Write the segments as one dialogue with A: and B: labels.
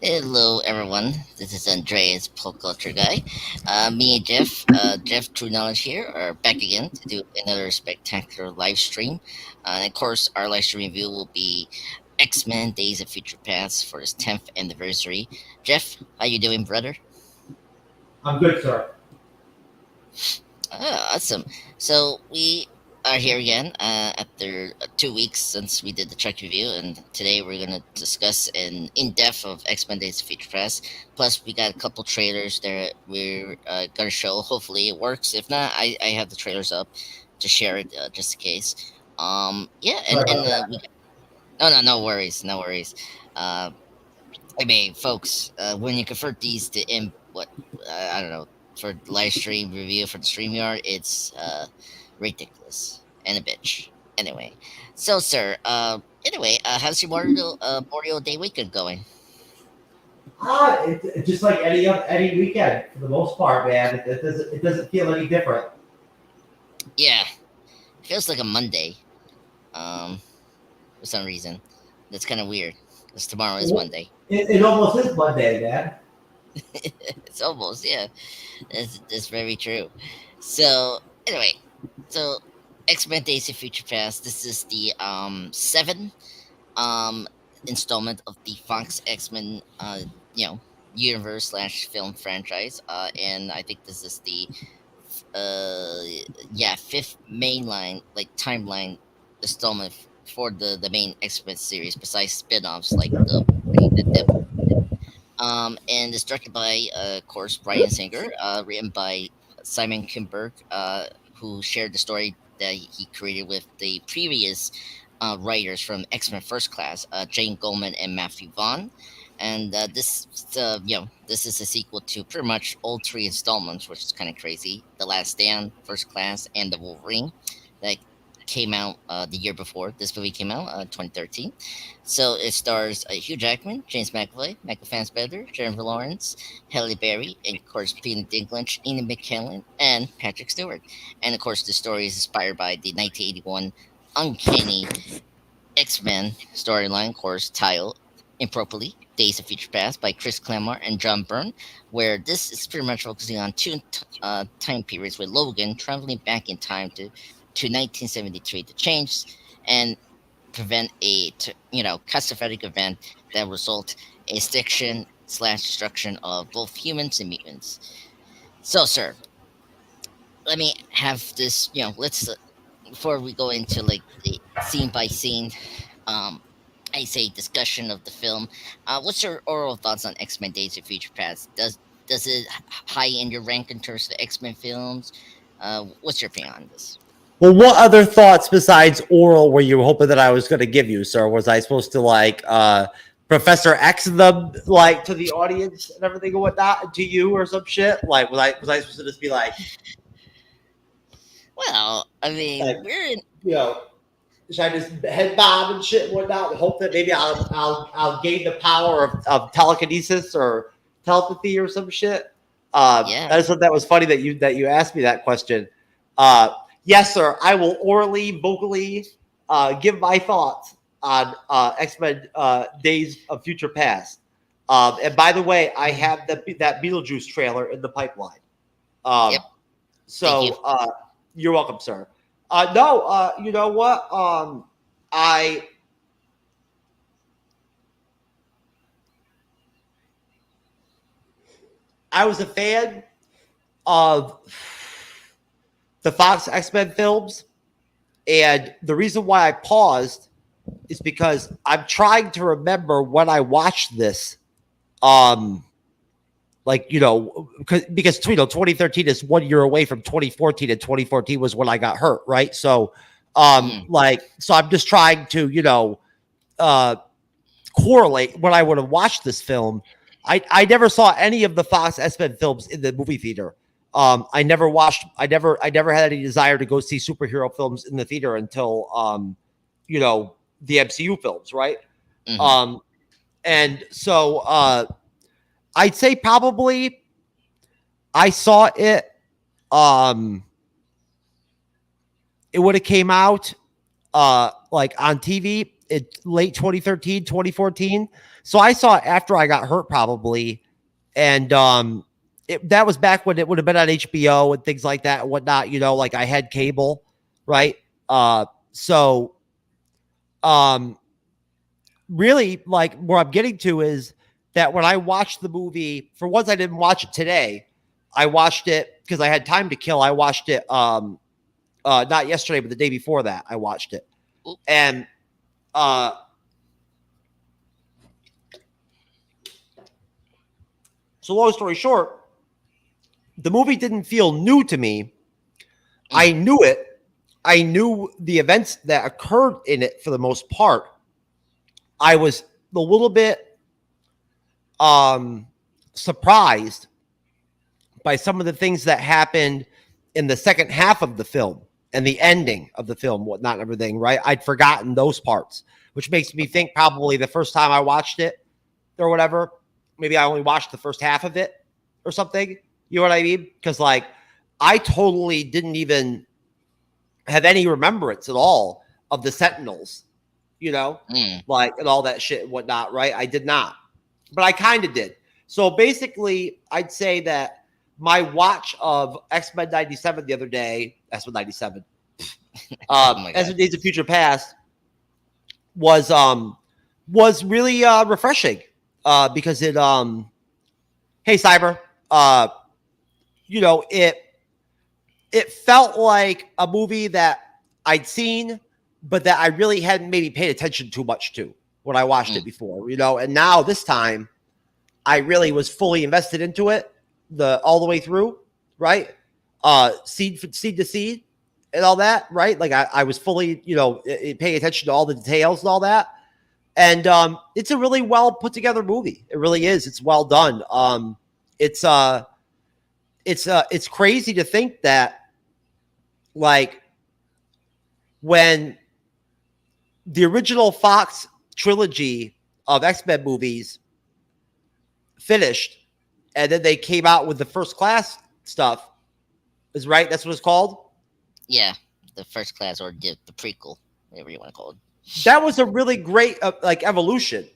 A: Hello, everyone. This is Andreas, Pop Culture Guy. Me and Jeff, Jeff True Knowledge here, are back again to do another spectacular live stream. And of course, our live stream review will be X-Men: Days of Future Past for its 10th anniversary. Jeff, how you doing, brother?
B: I'm good, sir.
A: Awesome. So we are here again after 2 weeks since we did the Trek review, and today we're gonna discuss an in depth of X Men Days of Future Past. Plus, we got a couple trailers that we're gonna show. Hopefully, it works. If not, I have the trailers up to share it just in case. Yeah, and
B: Sorry
A: and
B: about
A: we
B: that.
A: no worries, no worries. Uh, I mean, folks, when you convert these to in what I don't know for live stream review for the StreamYard, it's ridiculous and a bitch. Anyway, so sir, how's your Memorial Day weekend going?
B: It's just like any weekend for the most part, man. It doesn't feel any different.
A: Yeah, it feels like a Monday. Um, for some reason, that's kind of weird. Because tomorrow is Monday.
B: It almost is Monday, man.
A: It's almost, yeah. That's very true. So anyway, so X-Men Days of Future Past. This is the seventh um installment of the Fox X-Men you know universe slash film franchise. And I think this is the uh fifth mainline like timeline installment for the main X-Men series besides spin-offs like the Wolverine and Deadpool. And it's directed by, of course, Bryan Singer, written by Simon Kinberg, who shared the story that he created with the previous writers from X Men First Class, Jane Goldman and Matthew Vaughn. And this is a sequel to pretty much all three installments, which is kind of crazy. The Last Stand, First Class, and the Wolverine, that came out the year before this movie came out, 2013. So it stars Hugh Jackman, James McAvoy, Michael Fassbender, Jennifer Lawrence, Halle Berry, and of course Peter Dinklage, Ian McKellen, and Patrick Stewart. And of course, the story is inspired by the 1981 Uncanny X-Men storyline, of course, titled improperly Days of Future Past by Chris Claremont and John Byrne, where this is pretty much focusing on two time periods with Logan traveling back in time to 1973 to change and prevent catastrophic event that result in extinction slash destruction of both humans and mutants. So, sir, let me have this. Let's before we go into like the scene by scene, um, I say discussion of the film. What's your oral thoughts on X Men: Days of Future Past? Does it high in your rank in terms of X Men films? What's your opinion on this?
C: Well, what other thoughts besides oral were you hoping that I was going to give you, sir? Was I supposed to Professor X them like to the audience and everything and whatnot to you or some shit? Like was I supposed to just be
A: Well, I
C: like
A: mean, we're in.
C: you know should I just head bob and shit and whatnot and hope that maybe I'll gain the power of telekinesis or telepathy or some shit?
A: Yeah.
C: I just thought that was funny that you asked me that question. Yes, sir. I will orally, vocally give my thoughts on X-Men Days of Future Past. And by the way, I have that Beetlejuice trailer in the pipeline.
A: Yep.
C: Um,
A: Thank you.
C: so you're welcome, sir. No, you know what? I I was a fan of the Fox X-Men films, and the reason why I paused is because I'm trying to remember when I watched this. Um, because 2013 is 1 year away from 2014, and 2014 was when I got hurt, right? So,
A: Mm,
C: so I'm just trying to, uh, correlate when I would have watched this film. I never saw any of the Fox X-Men films in the movie theater. I never had any desire to go see superhero films in the theater until, the MCU films, right?
A: hmm
C: Um, and so, I'd say probably I saw it. Um, it would have came out like on TV late 2013, 2014. So I saw it after I got hurt probably. And that was back when it would have been on HBO and things like that and whatnot, you know, like I had cable, right? So really like where I'm getting to is that when I watched the movie, for once I didn't watch it today. I watched it because I had time to kill. I watched it not yesterday, but the day before that I watched it. And so long story short, the movie didn't feel new to me. I knew it. I knew the events that occurred in it for the most part. I was a little bit surprised by some of the things that happened in the second half of the film and the ending of the film, whatnot, and everything, right? I'd forgotten those parts, which makes me think probably the first time I watched it or whatever, maybe I only watched the first half of it or something. You know what I mean? Because like I totally didn't even have any remembrance at all of the Sentinels, you know, like and all that shit and whatnot, right? I did not, but I kind of did. So basically, I'd say that my watch of X-Men 97 the other day, X-Men 97, X-Men Days of Future Past was really refreshing because it hey Cyber, you know, it felt like a movie that I'd seen, but that I really hadn't maybe paid attention too much to when I watched it before, you know, and now this time I really was fully invested into it. All the way through, right? Seed to seed and all that, right? Like I was fully, you know, paying attention to all the details and all that. And it's a really well put together movie. It really is. It's well done. It's crazy to think that like when the original Fox trilogy of X-Men movies finished, and then they came out with the First Class stuff. Is right? That's what it's called? Yeah.
A: The First Class or the prequel, whatever you want to call it.
C: That was a really great like evolution.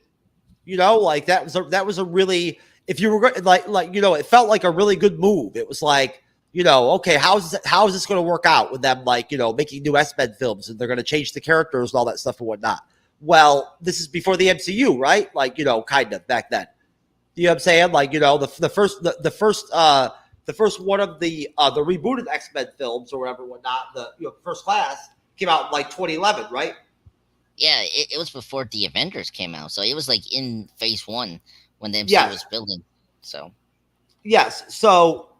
C: You know, like that was a really, if you were like you know, it felt like a really good move. It was like, you know, okay, how is this going to work out with them like, you know, making new X-Men films and they're going to change the characters and all that stuff and whatnot. Well, this is before the MCU, right? Like, you know, kind of back then. You know what I'm saying? Like, you know, the first one of the rebooted X-Men films or whatever, whatnot, the First Class came out in like 2011, right?
A: Yeah, it was before the Avengers came out, so it was like in Phase 1 when the MCU was building. So
C: yes, so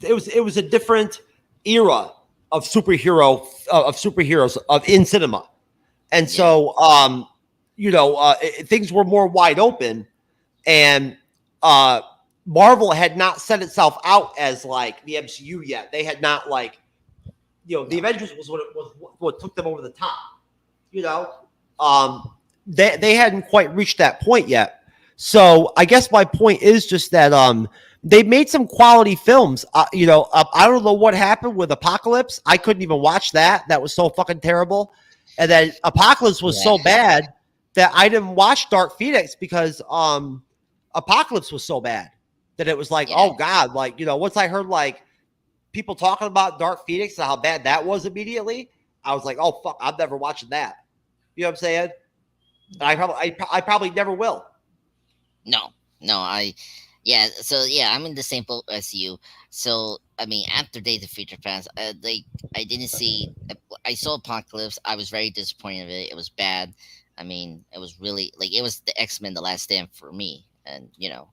C: it was a different era of superheroes in cinema, and so you know, things were more wide open. And Marvel had not set itself out as like the MCU yet. They had not like, you know, the Avengers was what took them over the top. You know, they hadn't quite reached that point yet. So I guess my point is just that they made some quality films. You know, I don't know what happened with Apocalypse. I couldn't even watch that. That was so fucking terrible. And then Apocalypse was so bad that I didn't watch Dark Phoenix because Apocalypse was so bad that it was like, oh God, like, you know, once I heard like people talking about Dark Phoenix and how bad that was immediately, I was like, oh fuck, I'm never watching that. You know what I'm saying? And I probably never will.
A: No, I'm in the same boat as you. So I mean, after Days of Future Past, I didn't see. I saw Apocalypse. I was very disappointed with it. It was bad. I mean, it was really like it was the X-Men: The Last Stand for me. And you know,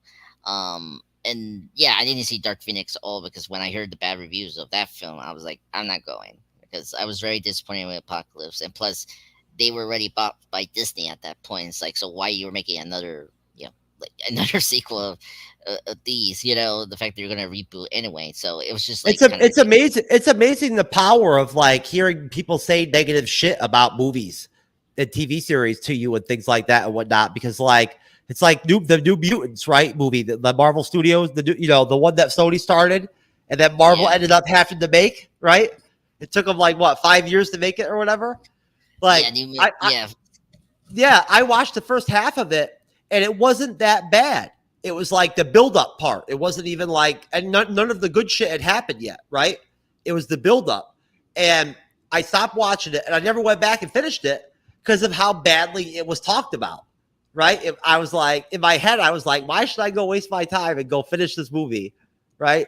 A: and yeah, I didn't see Dark Phoenix at all because when I heard the bad reviews of that film, I was like, I'm not going because I was very disappointed with Apocalypse, and plus, they were already bought by Disney at that point. It's like, so why you were making another, you know, like another sequel of these? You know, the fact that you're going to reboot anyway. So it was just like
C: it's amazing. It's amazing the power of like hearing people say negative shit about movies and TV series to you and things like that and whatnot because like. It's like the New Mutants, right? Movie, the Marvel Studios, the one that Sony started, and then Marvel ended up having to make, right? It took them like what 5 years to make it or whatever. Like, Yeah, I watched the first half of it, and it wasn't that bad. It was like the build-up part. It wasn't even like, and none of the good shit had happened yet, right? It was the build-up. And I stopped watching it, and I never went back and finished it because of how badly it was talked about, right? I was like, in my head, I was like, why should I go waste my time and go finish this movie, right?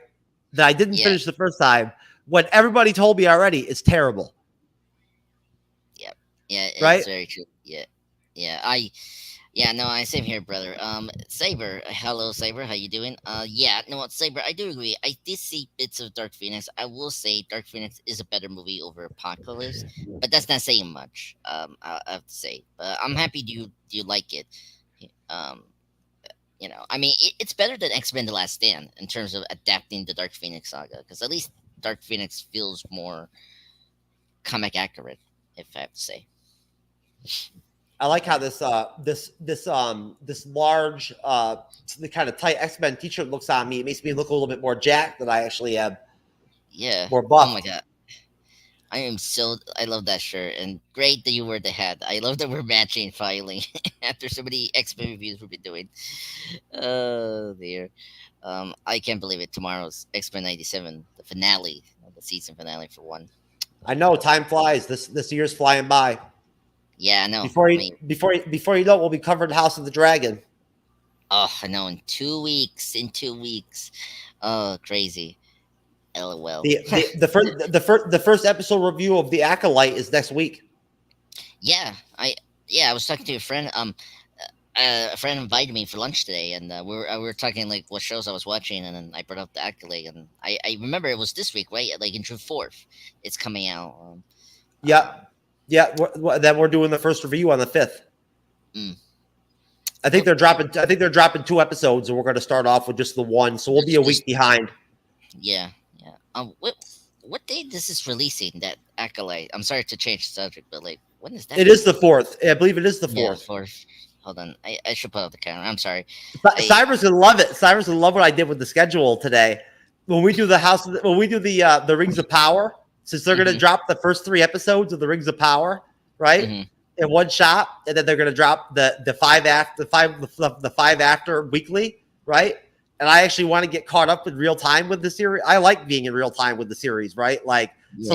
C: That I didn't finish the first time when everybody told me already it's terrible.
A: Yep. Yeah, it's
C: right?
A: very true. No, I same here, brother. Saber, hello, Saber, how you doing? No, what, Saber, I do agree. I did see bits of Dark Phoenix. I will say Dark Phoenix is a better movie over Apocalypse, but that's not saying much. I have to say, but I'm happy you like it. Um, I mean, it's better than X-Men: The Last Stand in terms of adapting the Dark Phoenix saga, because at least Dark Phoenix feels more comic accurate, if I have to say.
C: I like how this large, the kind of tight X-Men t-shirt looks on me. It makes me look a little bit more jacked than I actually am.
A: Yeah.
C: More buff.
A: Oh my god. I love that shirt, and great that you wear the hat. I love that we're matching finally after so many X-Men reviews we've been doing. Oh dear. I can't believe it. Tomorrow's X-Men 97, the finale, the season finale for one.
C: I know, time flies. This year's flying by.
A: Yeah, I know.
C: Before you know it, we'll be covered in House of the Dragon.
A: Oh, I know. In 2 weeks. Oh, crazy. LOL.
C: The first episode review of The Acolyte is next week.
A: Yeah, I was talking to a friend. A friend invited me for lunch today, and we were talking like what shows I was watching, and then I brought up The Acolyte, and I remember it was this week, right? Like in June 4th, it's coming out.
C: Yeah. Then we're doing the first review on the 5th. I think they're dropping 2 episodes, and we're going to start off with just the one, so we'll be a week behind.
A: Yeah. What day this is releasing? That Acolyte. I'm sorry to change the subject, but like, when is that?
C: It is the 4th. I believe it is the 4th.
A: Yeah, 4th. Hold on, I should put up the camera. I'm sorry.
C: Cyber's gonna love it. Cyber's gonna love what I did with the schedule today. When we do the Rings of Power, since they're gonna drop the first 3 episodes of the Rings of Power, right, in one shot, and then they're gonna drop the 5 after weekly, right? And I actually want to get caught up in real time with the series. I like being in real time with the series, right? Like, so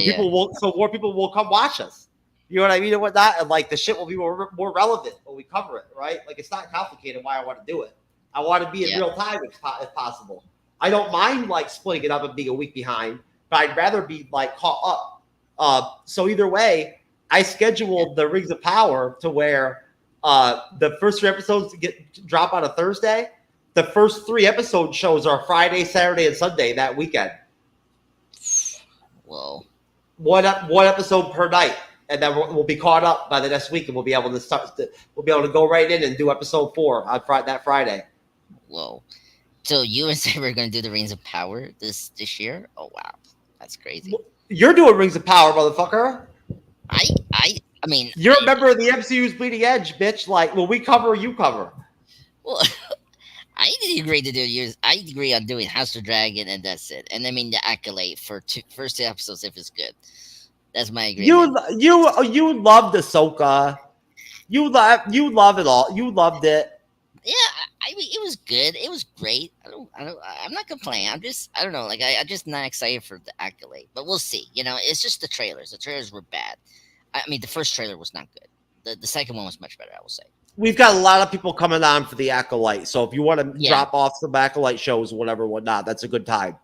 C: more people will come watch us. You know what I mean and whatnot, and like the shit will be more relevant when we cover it, right? Like, it's not complicated why I want to do it. I want to be in real time if possible. I don't mind like splitting it up and being a week behind, but I'd rather be like caught up. So either way, I scheduled the Rings of Power to where the first 3 episodes drop on a Thursday. The first 3 episode shows are Friday, Saturday, and Sunday that weekend.
A: Whoa.
C: One episode per night, and then we'll be caught up by the next week, and we'll be able to start. We'll be able to go right in and do episode 4 on that Friday.
A: Whoa. So you and Saber are going to do the Rings of Power this year? Oh wow, that's crazy.
C: You're doing Rings of Power, motherfucker.
A: I mean,
C: you're a member of the MCU's Bleeding Edge, bitch. Like, when we cover, you cover.
A: Well. I agree on doing House of Dragon, and that's it. And I mean the Acolyte for first 2 episodes if it's good. That's my agreement.
C: You loved Ahsoka. You love it all. You loved it.
A: Yeah, I mean it was good. It was great. I'm not complaining. I don't know. Like I'm just not excited for the Acolyte. But we'll see. You know, it's just the trailers. The trailers were bad. I mean, the first trailer was not good. The second one was much better, I will say. We've
C: got a lot of people coming on for the Acolyte, so if you want to drop off some Acolyte shows, whatnot, that's a good time.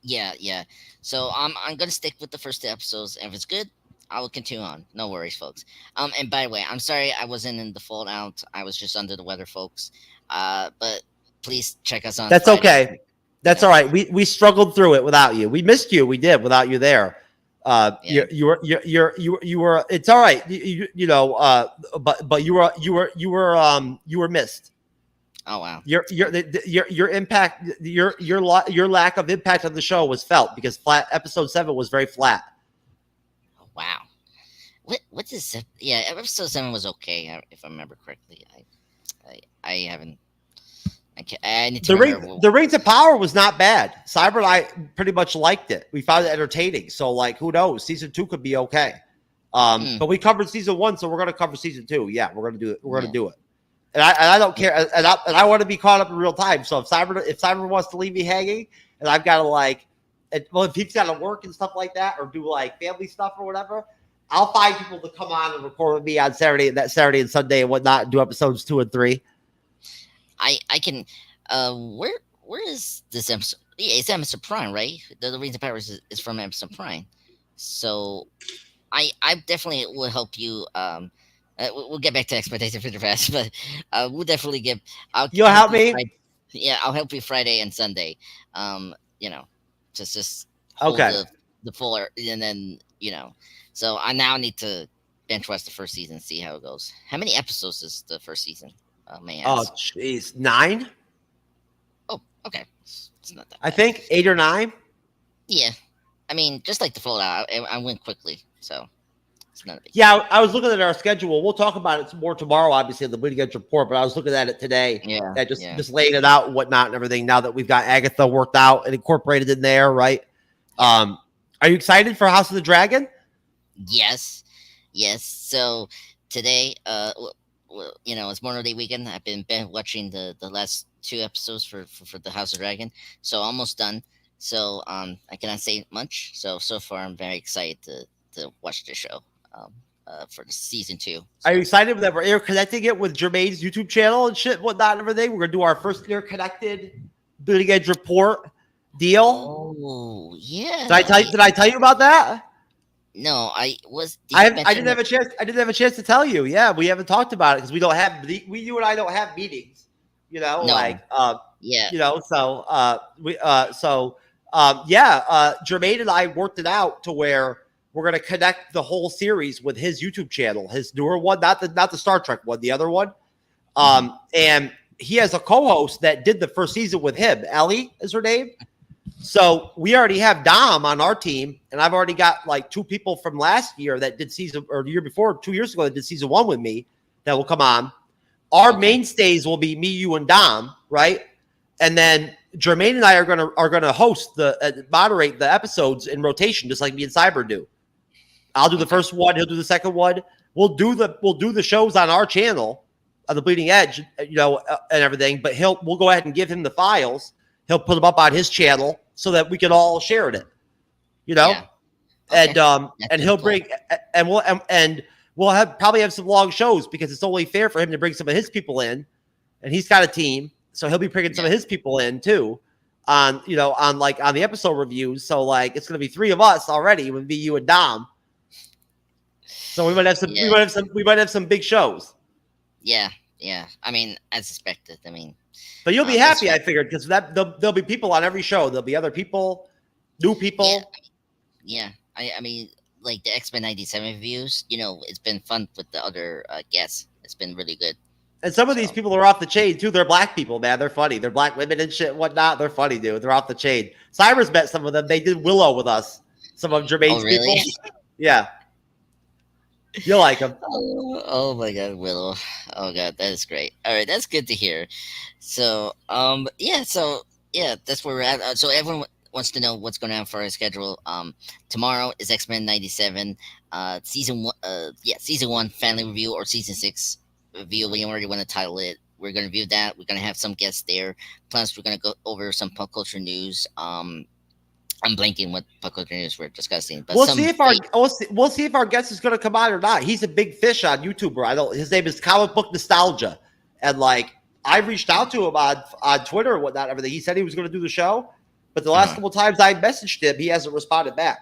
A: Yeah. So I'm gonna stick with the first 2 episodes, and if it's good, I will continue on. No worries, folks. And by the way, I'm sorry I wasn't in the Fallout. I was just under the weather, folks. But please check us on.
C: That's Friday. Okay. That's all right. We struggled through it without you. We missed you. We did without you there. You were. It's all right. But you were missed.
A: Oh wow.
C: Your impact, your lack of impact on the show was felt because episode 7 was very flat.
A: Oh, wow. What is? Yeah, episode 7 was okay if I remember correctly. I haven't. I need to remember.
C: The Rings of Power was not bad. Cyber and I pretty much liked it. We found it entertaining. So, like, who knows? Season 2 could be okay.
A: Mm,
C: But we covered season 1, so we're gonna cover season 2. Yeah, we're gonna do it. We're
A: yeah.
C: gonna do it. And I don't care, and I want to be caught up in real time. So if Simon wants to leave me hanging, and I've got to like, if he's got to work and stuff like that, or do like family stuff or whatever, I'll find people to come on and record with me on Saturday and Sunday and whatnot, and do episodes 2 and 3.
A: I can. Where is this episode? Yeah, it's Amazon Prime, right? The Rings of Power is from Amazon Prime. So I definitely will help you. We'll get back to expectation for the fast, but we'll definitely give.
C: You'll help
A: you
C: me?
A: Yeah, I'll help you Friday and Sunday. You know, just hold
C: Okay.
A: the fuller, and then So I now need to bench watch the first season, see how it goes. How many episodes is the first season? May I
C: Oh,
A: ask?
C: jeez, 9.
A: Oh, okay. It's not that
C: I
A: bad.
C: think 8 or 9.
A: Yeah, I mean, just like the Fallout, I went quickly, so it's not a big.
C: Yeah, I was looking at our schedule. We'll talk about it more tomorrow, obviously, in the Bleeding Edge report. But I was looking at it today,
A: Yeah,
C: and
A: yeah.
C: just laying it out and whatnot and everything. Now that we've got Agatha worked out and incorporated in there, right? Are you excited for House of the Dragon?
A: Yes, yes. So today, it's Memorial Day weekend. I've been watching the last 2 episodes for the House of Dragon, so almost done. So I cannot say much. So far, I'm very excited to watch the show for the season 2.
C: Are you excited that we're interconnecting it with Jermaine's YouTube channel and shit, whatnot, and everything? We're gonna do our first interconnected Bleeding Edge report deal.
A: Oh yeah.
C: Did I tell you about that?
A: No, I was.
C: I didn't have a chance. I didn't have a chance to tell you. Yeah, we haven't talked about it because we don't have you and I don't have meetings. You know,
A: No.
C: like
A: Yeah.
C: you know, so Jermaine and I worked it out to where we're gonna connect the whole series with his YouTube channel, his newer one, not the Star Trek one, the other one. And he has a co-host that did the first season with him. Ellie is her name. So we already have Dom on our team, and I've already got like 2 people from last year that did season, or the year before, 2 years ago, that did season 1 with me that will come on. Our mainstays will be me, you, and Dom, right? And then Jermaine and I are gonna host moderate the episodes in rotation, just like me and Cyber do. I'll do the first one, he'll do the second one. We'll do the shows on our channel, on the Bleeding Edge, and everything. But we'll go ahead and give him the files. He'll put them up on his channel so that we can all share it.
A: Yeah. Okay.
C: And he'll bring and we'll probably have some long shows because it's only fair for him to bring some of his people in, and he's got a team, so he'll be bringing some of his people in too, on the episode reviews. So like it's gonna be 3 of us already with me, you, and Dom. So we might have some we might have some big shows.
A: Yeah. I mean, as expected. I mean,
C: but you'll be happy, I figured, because there'll be people on every show. There'll be other people, new people.
A: Yeah. I mean, like the X-Men 97 reviews, it's been fun with the other guests. It's been really good.
C: And some of these people are off the chain too. They're black people, man. They're funny. They're black women and shit, whatnot. They're funny, dude. They're off the chain. Cyber's met some of them. They did Willow with us. Some of Jermaine's
A: really?
C: people. Yeah. You'll like them.
A: Oh my God, Willow. Oh God, that is great. All right, that's good to hear. So, that's where we're at. So everyone wants to know what's going on for our schedule. Tomorrow is X-Men 97, season 1. Season 1 family review, or season 6 review. We already want to title it. We're going to review that. We're going to have some guests there. Plus, we're going to go over some pop culture news. I'm blanking what pop culture news we're discussing, but
C: we'll see if our guest is going to come on or not. He's a big fish on YouTuber. His name is Comic Book Nostalgia, and like I reached out to him on Twitter and whatnot. Everything he said he was going to do the show, but the last couple times I messaged him, he hasn't responded back.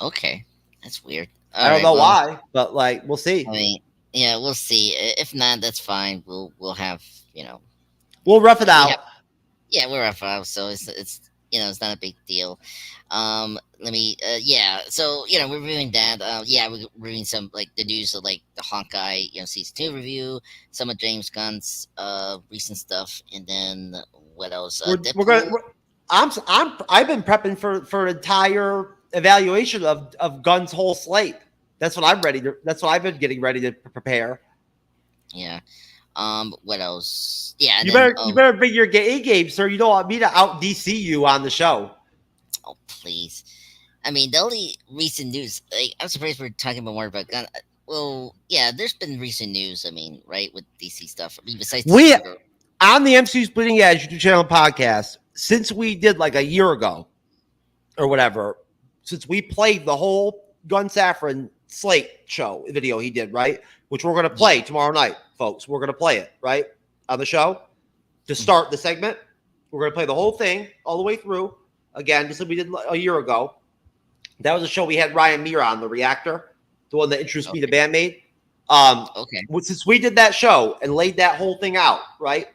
A: Okay, that's weird.
C: I don't know why, but like we'll see.
A: I mean, yeah, we'll see. If not, that's fine. We'll have
C: we'll rough it out.
A: We'll rough it out. So it's it's not a big deal. So we're reviewing that. We're reviewing some like the news of like the Hawkeye, season 2 review, some of James Gunn's recent stuff, and then what else?
C: I've been prepping for an entire evaluation of Gunn's whole slate. That's what I've been getting ready to prepare.
A: Yeah. What else? Yeah.
C: You better bring your A game, sir. You don't want me to out DC you on the show.
A: Oh, please. I mean, the only recent news, like, I'm surprised we're talking about more about gun. Well, yeah, there's been recent news. I mean, right, with DC stuff. I mean, besides the
C: We
A: Supergirl.
C: on the MCU's Bleeding Edge YouTube channel podcast, since we did like a year ago or whatever, since we played the whole Gun Saffron Slate show video he did, right? Which we're going to play tomorrow night, folks. We're going to play it, right? On the show to start the segment. We're going to play the whole thing all the way through again, just like we did a year ago. That was a show we had Ryan Meir on, the reactor, the one that introduced me to Bandmate.
A: Okay.
C: Since we did that show and laid that whole thing out, right,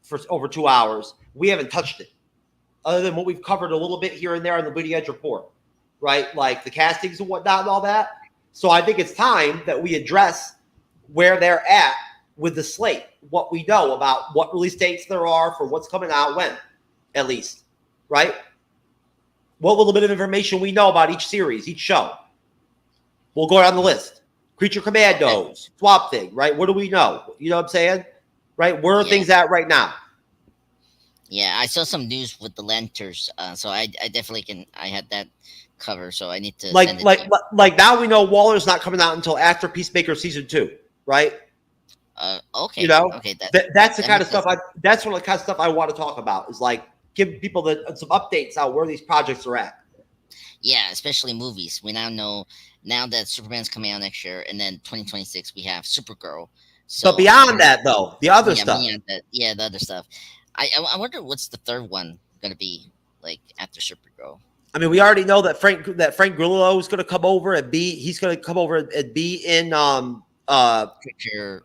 C: for over 2 hours, we haven't touched it, other than what we've covered a little bit here and there on the Bleeding Edge report, right, like the castings and whatnot and all that. So I think it's time that we address where they're at with the slate, what we know about what release dates there are for what's coming out when, at least, right? What little bit of information we know about each series, each show. We'll go down the list. Creature Commandos, Swamp Thing, right? What do we know? You know what I'm saying? Right? Where are things at right now?
A: Yeah, I saw some news with the Lanterns, so I definitely can. I had that cover, so I need to
C: like now we know Waller's not coming out until after Peacemaker season 2, right?
A: Okay.
C: You know,
A: okay,
C: that's the kind of stuff that's one of the kind of stuff I want to talk about. Is like give people some updates on where these projects are at.
A: Yeah, especially movies. We now know that Superman's coming out next year, and then 2026 we have Supergirl. So
C: but beyond that, though, the other stuff.
A: The other stuff. I wonder what's the third one gonna be like after Supergirl.
C: I mean, we already know that Frank Grillo is going to come over and be. He's going to come over and be in
A: Picture.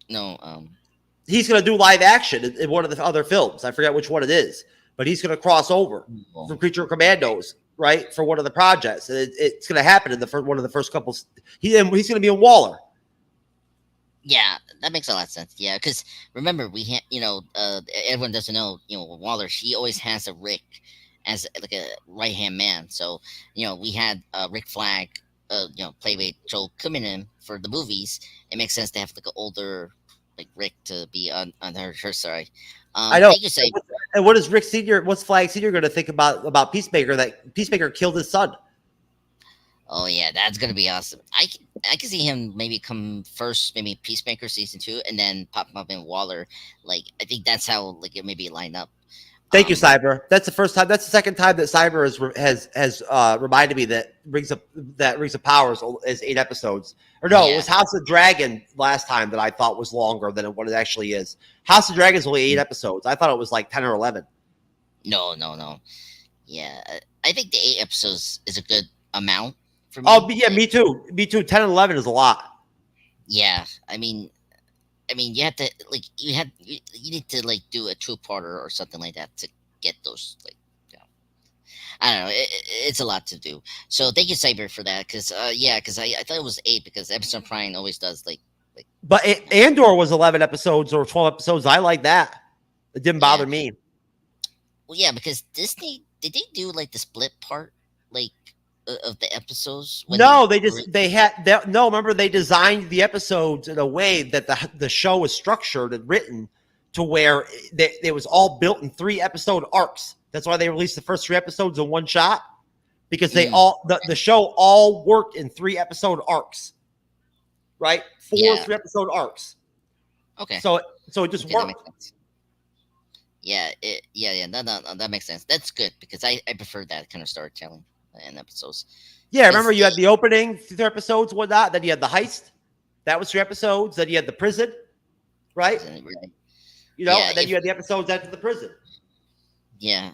A: No.
C: He's going to do live action in one of the other films. I forget which one it is, but he's going to cross over from Creature Commandos, right, for one of the projects, and it's going to happen in one of the first couple. He's going to be in Waller.
A: Yeah, that makes a lot of sense. Yeah, because remember everyone doesn't know, Waller. She always has a Rick as like a right hand man. So we had Rick Flag, played by Joel Kinnaman for the movies. It makes sense to have like an older like Rick to be on her side.
C: I know. And what is Rick Senior? What's Flag Senior going to think about Peacemaker? That Peacemaker killed his son.
A: Oh yeah, that's gonna be awesome. I can see him maybe come first, maybe Peacemaker season 2, and then pop up in Waller. Like I think that's how like it maybe line up.
C: Thank you, Cyber. That's the first time. That's the second time that Cyber has reminded me that Rings of Powers is 8 episodes. Or no, it was House of Dragon last time that I thought was longer than what it actually is. House of Dragon is only 8 episodes. I thought it was like 10 or 11.
A: No. Yeah, I think the 8 episodes is a good amount for me.
C: Oh, yeah, me too. 10 and 11 is a lot.
A: Yeah, I mean, you have to like you need to like do a 2-parter or something like that to get those like. I don't know. It's a lot to do. So thank you, Cyber, for that. Because I thought it was 8 because Episode Prime always does like.
C: But Andor was 11 episodes or 12 episodes. I like that. It didn't bother me.
A: Well, yeah, because Disney did they do like the split part like of the episodes?
C: No, remember they designed the episodes in a way that the show was structured and written to where it was all built in 3 episode arcs. That's why they released the first 3 episodes in one shot, because the show all worked in 3 episode arcs, right? 4 3 episode arcs.
A: Okay.
C: So it just worked.
A: Yeah, no, that makes sense. That's good because I prefer that kind of storytelling in episodes.
C: Yeah, remember you had the opening 3 episodes, whatnot. Then you had the heist. That was 3 episodes. Then you had the prison, right?
A: Right.
C: And then you had the episodes after the prison.
A: Yeah.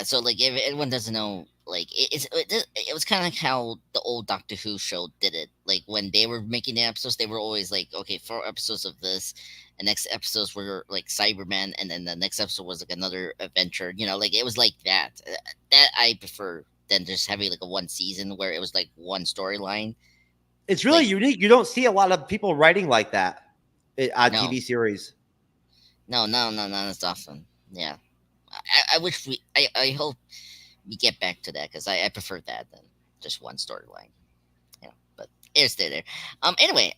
A: So like, if everyone doesn't know, like it was kind of like how the old Doctor Who show did it. Like when they were making the episodes, they were always like, okay, 4 episodes of this, and next episodes were like Cyberman, and then the next episode was like another adventure. Like it was like that. That I prefer than just having like a 1 season where it was like one storyline.
C: It's really unique. You don't see a lot of people writing like that on TV series.
A: No, that's awesome. Yeah. I wish I hope we get back to that because I prefer that than just one storyline. But it's there. Anyway,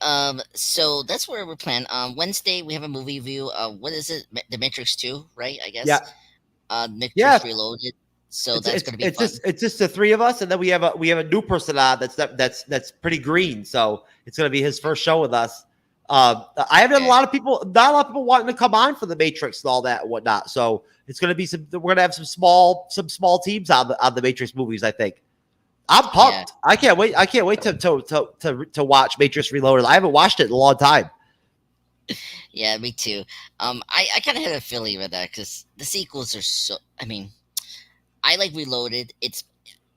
A: so that's where we're planning. Wednesday we have a movie review. What is it? The Matrix 2, right? I guess.
C: Yeah.
A: Matrix Reloaded. So that's going to be
C: it's
A: fun.
C: just the three of us, and then we have a new person on that's pretty green. So it's going to be his first show with us. I have had a lot of people, not a lot of people wanting to come on for the Matrix and all that and whatnot. So it's going to be we're going to have some small teams on the Matrix movies. I think I'm pumped. Yeah. I can't wait to watch Matrix Reloaded. I haven't watched it in a long time.
A: Yeah, me too. I kind of had a feeling with that because the sequels are so. I mean, I like Reloaded. It's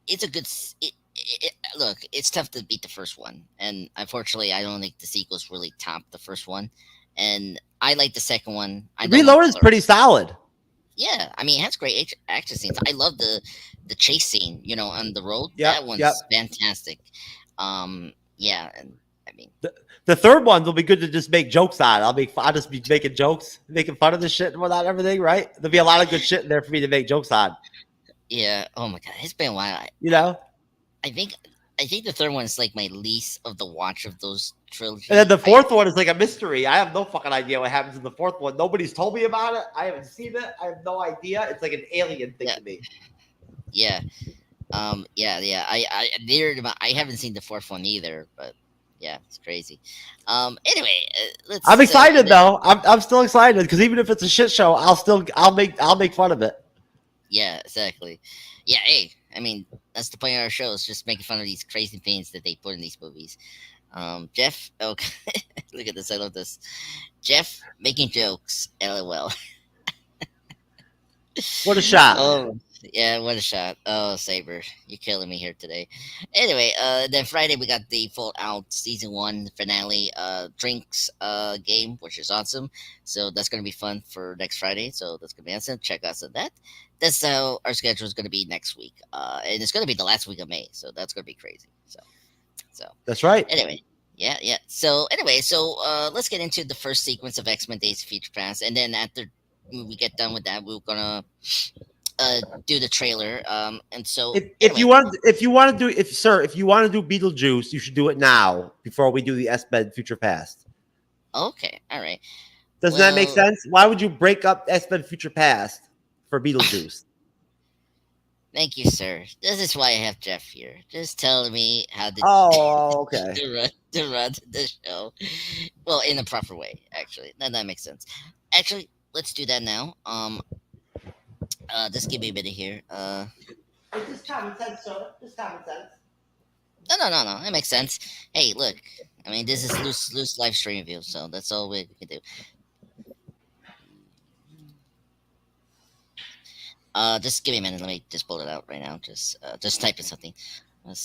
A: a good. Look, it's tough to beat the first one, and unfortunately, I don't think the sequels really top the first one. And I like the second one.
C: Reloaded is pretty solid.
A: Yeah, I mean, it has great action scenes. I love the chase scene, on the road.
C: Yep,
A: that one's fantastic. Yeah, and I mean,
C: the third one will be good to just make jokes on. I'll just be making jokes, making fun of the shit and whatnot, everything. Right? There'll be a lot of good shit in there for me to make jokes on.
A: Yeah. Oh my god, it's been a while. I think the third one is like my least of the watch of those trilogies.
C: And then the fourth one is like a mystery. I have no fucking idea what happens in the fourth one. Nobody's told me about it. I haven't seen it. I have no idea. It's like an alien thing to me.
A: Yeah. Yeah. I haven't seen the fourth one either, but yeah, it's crazy. Anyway,
C: I'm excited though. I'm still excited because even if it's a shit show, I'll make fun of it.
A: Yeah, exactly. Yeah, hey, I mean, that's the point of our show, is just making fun of these crazy things that they put in these movies. Jeff, okay, look at this, I love this. Jeff making jokes, LOL.
C: What a shot.
A: Oh, yeah, what a shot. Oh, Saber, you're killing me here today. Anyway, then Friday we got the full out season 1 finale drinks game, which is awesome. So that's going to be fun for next Friday. So that's going to be awesome. Check us on that. That's how our schedule is going to be next week. And it's going to be the last week of May. So that's going to be crazy. So
C: that's right.
A: Anyway. Yeah. So let's get into the first sequence of X-Men Days of Future Past. And then after we get done with that, we're going to do the trailer. And so
C: if you want to do Beetlejuice, you should do it now before we do the S-Men Future Past.
A: Okay, all right.
C: Doesn't that make sense? Why would you break up S-Men Future Past for Beetlejuice?
A: Thank you, sir. This is why I have Jeff here, just telling me how to
C: okay
A: to run the show. Well, in a proper way, actually. That makes sense. Actually, let's do that now. Just give me a minute here.
C: It's just common sense, sir. Just common sense.
A: No. That makes sense. Hey, look. I mean, this is loose live stream view, so that's all we can do. Just give me a minute. Let me just pull it out right now. Just type in something. But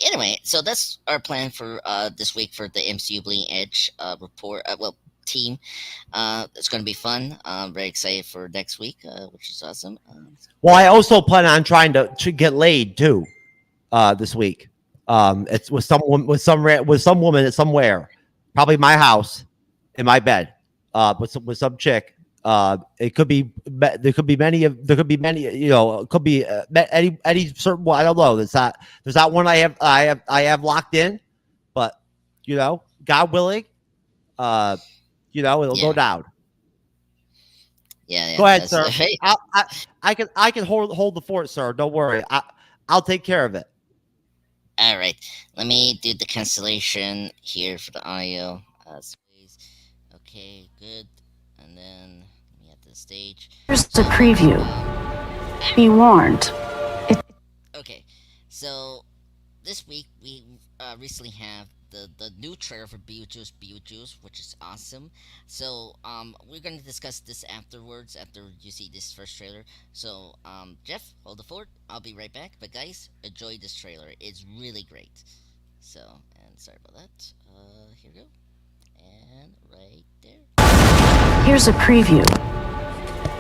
A: anyway, so that's our plan for this week for the MCU Bleeding Edge report. Team. It's going to be fun. I'm very excited for next week, which is awesome.
C: Well, I also plan on trying to get laid too this week. It's with some woman at somewhere, probably my house, in my bed, with some chick. It could be there could be many. It could be any certain one. I don't know. There's not one I have locked in, but God willing, it'll go down.
A: Yeah.
C: Go ahead, sir. I can hold the fort, sir. Don't worry. I'll take care of it.
A: All right. Let me do the cancellation here for the audio. Okay, good. And then let me add the stage.
D: Here's the preview. Be warned.
A: Okay, so this week we recently have the new trailer for Beetlejuice, which is awesome. So we're going to discuss this afterwards, after you see this first trailer. So Jeff, hold the fort. I'll be right back. But guys, enjoy this trailer. It's really great. So, and sorry about that. Here we go. And right there.
D: Here's a preview.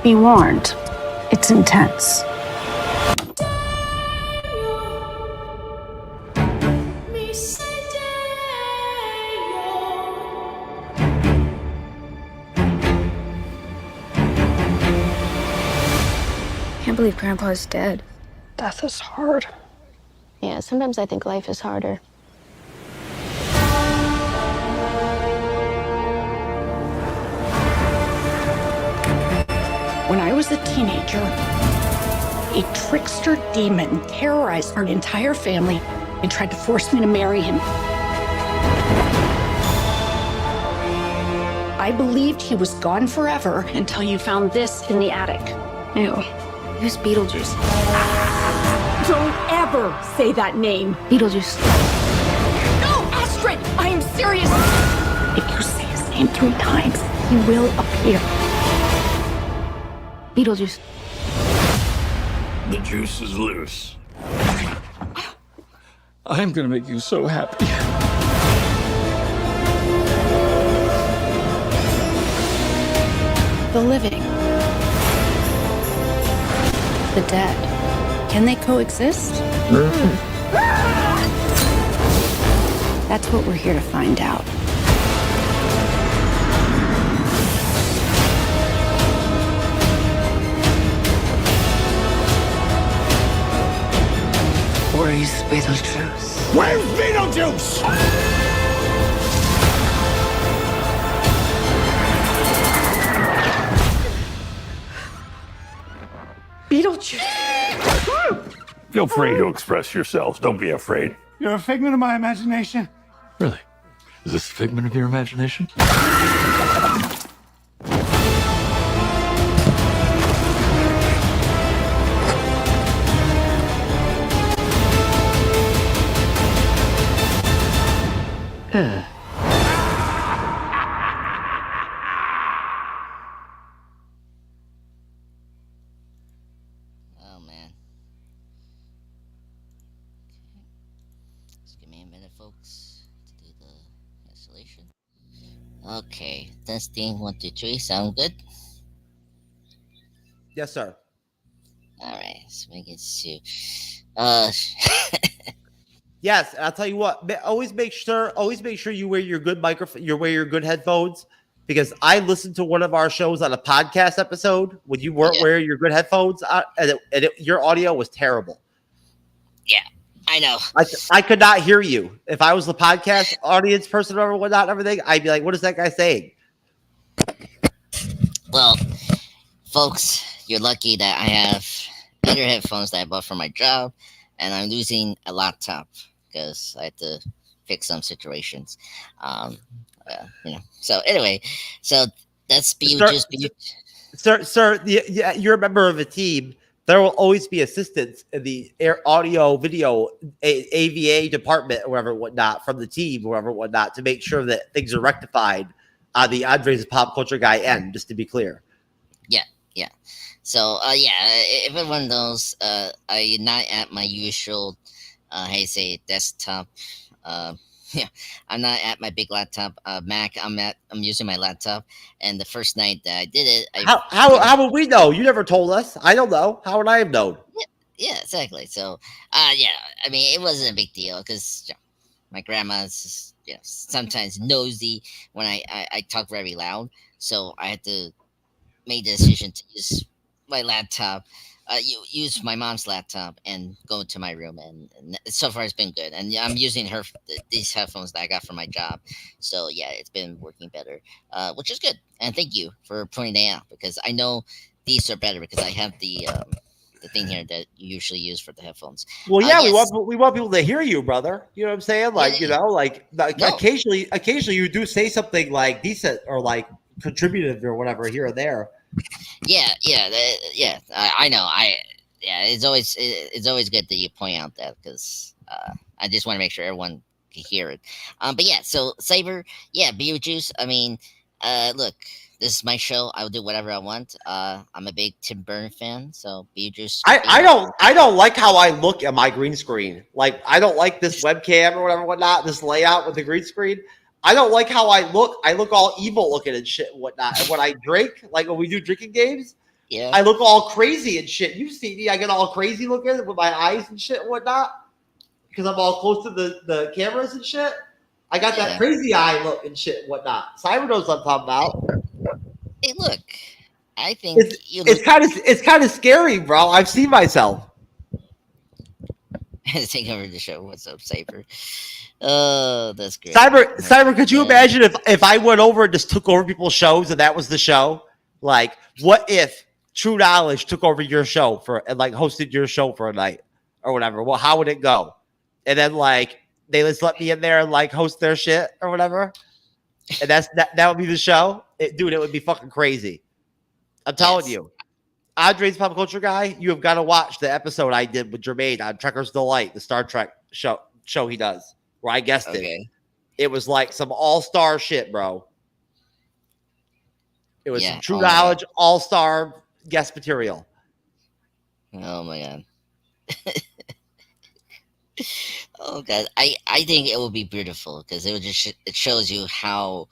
D: Be warned. It's intense.
E: I can't believe Grandpa's dead.
F: Death is hard.
E: Yeah, sometimes I think life is harder.
D: When I was a teenager, a trickster demon terrorized our entire family and tried to force me to marry him. I believed he was gone forever until you found this in the attic.
E: Ew. Who's Beetlejuice?
D: Don't ever say that name.
E: Beetlejuice.
D: No, Astrid, I am serious. If you say his name 3 times, he will appear.
E: Beetlejuice.
G: The juice is loose. I'm gonna make you so happy.
D: The living. The dead. Can they coexist? That's what we're here to find out.
H: Where's Beetlejuice?
G: Where's Beetlejuice?
D: Beetlejuice!
G: Feel free to express yourselves. Don't be afraid.
I: You're a figment of my imagination.
G: Really? Is this a figment of your imagination?
A: Oh man. Just give me a minute, folks, to do the installation. Okay, testing 1, 2, 3. Sound good?
C: Yes, sir.
A: All right, let's make it to.
C: Yes, I'll tell you what. Always make sure you wear your good microphone. You wear your good headphones, because I listened to one of our shows on a podcast episode when you weren't wearing your good headphones, your audio was terrible.
A: Yeah, I know.
C: I could not hear you. If I was the podcast audience person or whatnot, and everything, I'd be like, "What is that guy saying?"
A: Well, folks, you're lucky that I have better headphones that I bought for my job, and I'm losing a laptop because I had to fix some situations. So anyway, so that's
C: Sir, you're a member of a team. There will always be assistants in the audio, video, AVA department, or whatever, whatnot, from the team, or whatever, whatnot, to make sure that things are rectified on the Andre's Pop Culture Guy end, just to be clear.
A: Yeah. So if everyone knows, I'm not at my usual, desktop. I'm not at my big laptop, Mac. I'm using my laptop, and the first night that I did it,
C: how would we know? You never told us. I don't know. How would I have known?
A: Yeah, exactly. So, I mean, it wasn't a big deal because my grandma's sometimes nosy when I talk very loud, so I had to make the decision to use my laptop, use my mom's laptop, and go into my room. And so far, it's been good. And I'm using these headphones that I got from my job. So yeah, it's been working better, which is good. And thank you for pointing it out, because I know these are better because I have the thing here that you usually use for the headphones.
C: Well, yeah,
A: yes.
C: we want people to hear you, brother. You know what I'm saying? Like,
A: No.
C: occasionally you do say something like decent or like contributive or whatever here or there.
A: I know. It's always good that you point out that, because I just want to make sure everyone can hear it. But yeah, so Saber, Beetlejuice. I mean, look, this is my show. I will do whatever I want. I'm a big Tim Byrne fan, so Beetlejuice.
C: I don't like how I look at my green screen. Like, I don't like this webcam or whatever, whatnot. This layout with the green screen. I don't like how I look. I look all evil looking and shit and whatnot. And when I drink, like when we do drinking games, I look all crazy and shit. You see me, I get all crazy looking with my eyes and shit and whatnot, because I'm all close to the cameras and shit. I got that crazy eye look and shit and whatnot. Simon knows what I'm talking about.
A: Hey, look, I think
C: it's kind of scary, bro. I've seen myself.
A: Take over the show. What's up, Saber? Oh, that's great.
C: Cyber, could you imagine if I went over and just took over people's shows and that was the show? Like, what if True Knowledge took over your show and like hosted your show for a night or whatever. Well, how would it go? And then like they just let me in there and like host their shit or whatever. And that would be the show. Dude, it would be fucking crazy. I'm telling you. Andre's Pop Culture Guy, you have got to watch the episode I did with Jermaine on Trekker's Delight, the Star Trek show he does, where I guessed it. It was like some all-star shit, bro. It was some True Knowledge all-star guest material.
A: Oh my god. Oh god, I think it will be beautiful because it will it shows you how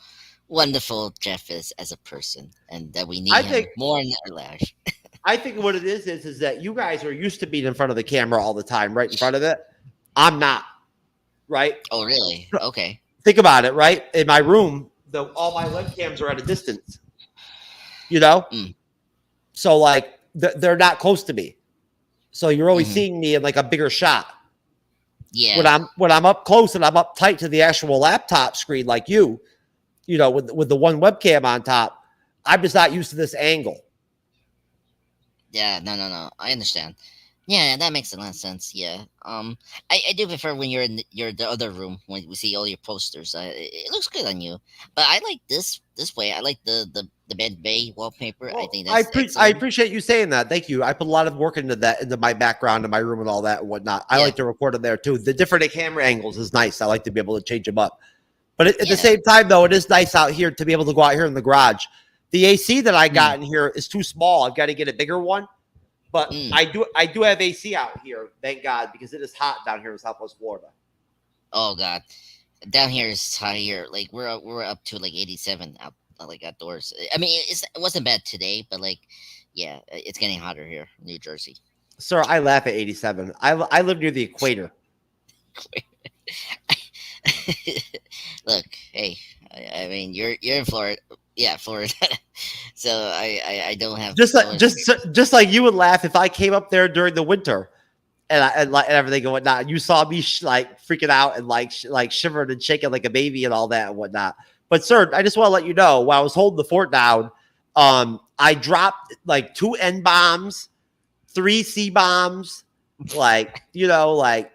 A: wonderful Jeff is as a person, and that we need him more in our lives.
C: I think what it is that you guys are used to being in front of the camera all the time, right in front of it. I'm not, right?
A: Oh, really? Okay.
C: Think about it, right? In my room, all my webcams are at a distance, you know? So, like, they're not close to me. So you're always seeing me in, like, a bigger shot.
A: Yeah.
C: When I'm up close and I'm up tight to the actual laptop screen like you know, with the one webcam on top, I'm just not used to this angle.
A: Yeah, no. I understand. Yeah, that makes a lot of sense. Yeah. I do prefer when you're in the other room when we see all your posters. It looks good on you. But I like this way. I like the Bed Bay wallpaper.
C: Well,
A: I think that's
C: I appreciate you saying that. Thank you. I put a lot of work into my background and my room and all that and whatnot. I like to record in there too. The different camera angles is nice. I like to be able to change them up. But at the same time, though, it is nice out here to be able to go out here in the garage. The AC that I got in here is too small. I've got to get a bigger one. But I do have AC out here, thank God, because it is hot down here in Southwest Florida.
A: Oh God, down here is hot here. Like we're up to like 87 out, like outdoors. I mean, it wasn't bad today, but like, yeah, it's getting hotter here, in New Jersey.
C: Sir, I laugh at 87. I live near the equator.
A: Look, hey, I mean, you're in Florida. Yeah, Florida. So I don't have
C: just like you would laugh if I came up there during the winter and everything and whatnot. And you saw me like freaking out and like shivering and shaking like a baby and all that and whatnot. But sir, I just want to let you know while I was holding the fort down, I dropped like 2 N bombs, 3 C bombs, like like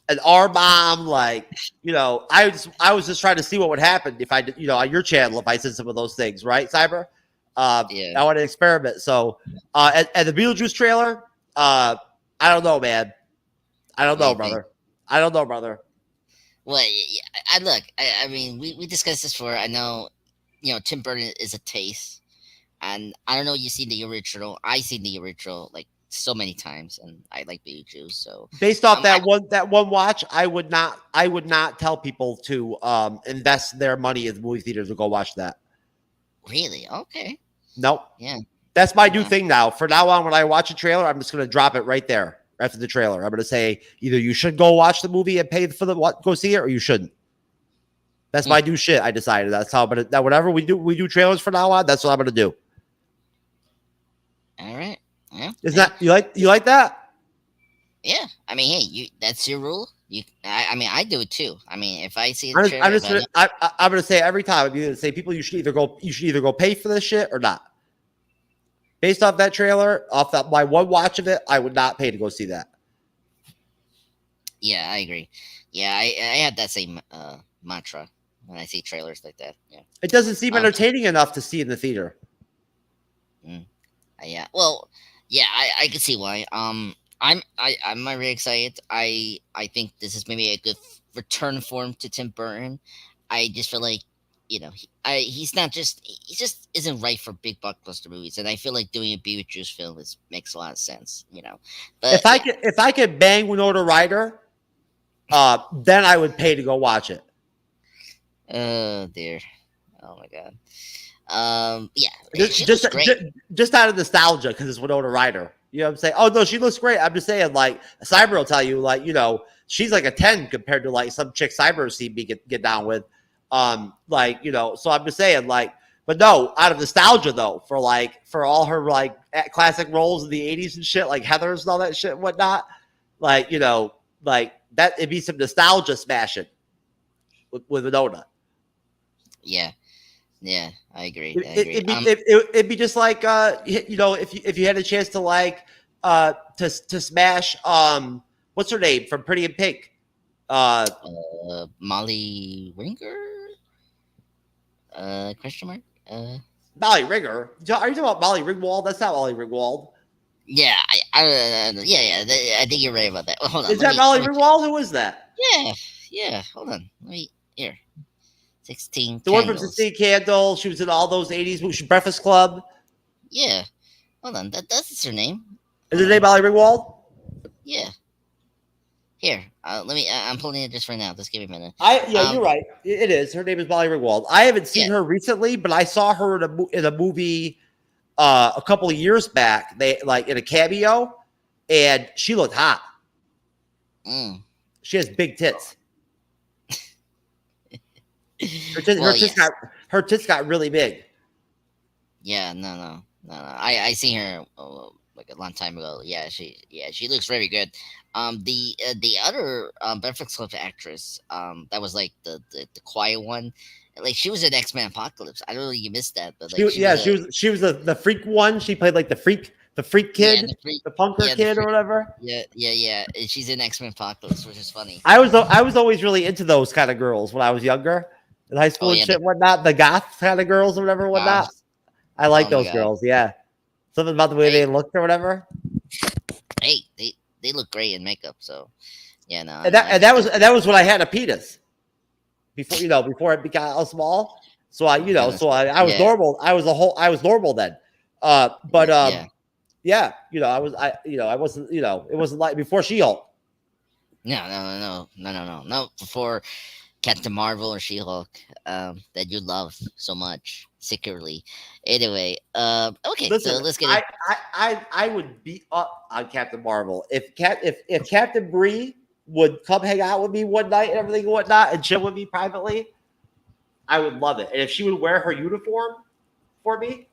C: an R bomb, like I was just trying to see what would happen if I did, on your channel if I said some of those things, right, Cyber? I want to experiment. So, at the Beetlejuice trailer, I don't know, man. I don't know, brother. I don't know, brother.
A: Well, I mean, we discussed this before. I know, Tim Burton is a taste, and I don't know. You've seen the original. I've seen the original like so many times, and I like Beetlejuice. So
C: based off that one watch, I would not tell people to invest their money in the movie theaters to go watch that.
A: Really? Okay.
C: Nope.
A: Yeah.
C: That's my new thing now. For now on, when I watch a trailer, I'm just going to drop it right there after the trailer. I'm going to say either you should go watch the movie and pay for go see it, or you shouldn't. That's my new shit. I decided that's how. But that whatever we do trailers from now on. That's what I'm going to do.
A: All right. Yeah.
C: Is that you like that?
A: Yeah. I mean, hey, that's your rule. I mean, I do it too. I mean, if I see
C: I'm
A: trailer,
C: going to say every time. I'm going to say people, you should either go pay for this shit or not. Based off that trailer, my one watch of it, I would not pay to go see that.
A: Yeah, I agree. Yeah, I have that same mantra when I see trailers like that. Yeah,
C: it doesn't seem entertaining enough to see in the theater.
A: Yeah. Well, yeah, I can see why. I'm really excited. I think this is maybe a good return for him to Tim Burton. I just feel like he just isn't right for big blockbuster movies, and I feel like doing a Beetlejuice film makes a lot of sense. But
C: if I could bang Winona Ryder, then I would pay to go watch it.
A: Oh dear, oh my god. Yeah,
C: just out of nostalgia because it's Winona Ryder. You know what I'm saying? Oh no, she looks great. I'm just saying, like Cyber will tell you, like she's like a 10 compared to like some chick Cyber seen me get down with. So I'm just saying, like, but no, out of nostalgia though, for all her like classic roles in the 80s and shit, like Heathers and all that shit and whatnot, like like that it'd be some nostalgia smashing with Winona.
A: Yeah. Yeah, I agree.
C: It,
A: I
C: it,
A: agree.
C: it'd be it'd be just like if you had a chance to to smash what's her name from Pretty in Pink,
A: Molly Winger? Question mark?
C: Molly Ringer. Are you talking about Molly Ringwald? That's not Molly Ringwald.
A: Yeah, I think you're right about that. Well, hold on.
C: Is that Molly Ringwald? Who is that?
A: Yeah. Hold on. Let me here. 16
C: The one from
A: Candles.
C: 16 Candle. She was in all those 80s movies. Breakfast Club.
A: Yeah. Hold on. That's her name.
C: Is her name Molly Ringwald?
A: Yeah. Here. Let me. I'm pulling it just right now. Just give me a minute.
C: You're right. It is. Her name is Molly Ringwald. I haven't seen her recently, but I saw her in a movie a couple of years back. They like in a cameo, and she looked hot. She has big tits. Her tits got really big.
A: Yeah, no. I seen her like a long time ago. Yeah, she looks very good. The other Breakfast Club actress, that was like the quiet one. Like she was in X-Men Apocalypse. I don't know if you missed that, but like
C: she was the freak one. She played like the freak kid, the punker kid or whatever.
A: Yeah. And she's in X-Men Apocalypse, which is funny.
C: I was always really into those kind of girls when I was younger. In high school and shit, whatnot, the goth kind of girls or whatever, whatnot. I like those girls, yeah. Something about the way they looked or whatever.
A: Hey, they look great in makeup, so yeah, no.
C: And that was when I had a penis. Before it got all small. So I was normal. I was normal then. I wasn't, it wasn't like before She-Hulk.
A: No. Before Captain Marvel or She-Hulk, that you love so much secretly. Anyway, okay,
C: listen,
A: so let's get it.
C: I would be up on Captain Marvel if Captain Bree would come hang out with me one night and everything and whatnot and chill with me privately. I would love it, and if she would wear her uniform for me,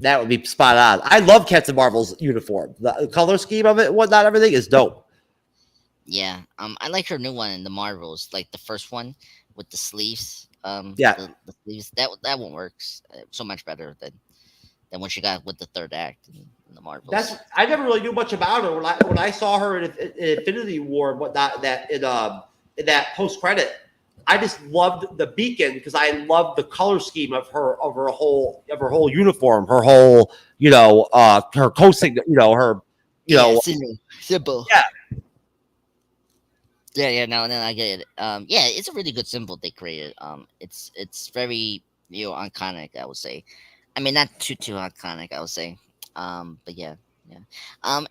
C: that would be spot on. I love Captain Marvel's uniform. The color scheme of it, whatnot, everything is dope.
A: Yeah, I like her new one in the Marvels, like the first one with the sleeves. The sleeves that one works so much better than what she got with the third act in the Marvels.
C: I never really knew much about her when I saw her in Infinity War and whatnot. In that post credit, I just loved the beacon because I loved the color scheme of her whole uniform, her whole her coasting,
A: symbol.
C: Yeah.
A: Yeah, no, I get it. Yeah, it's a really good symbol they created. It's very iconic, I would say. I mean, not too iconic, I would say. But yeah.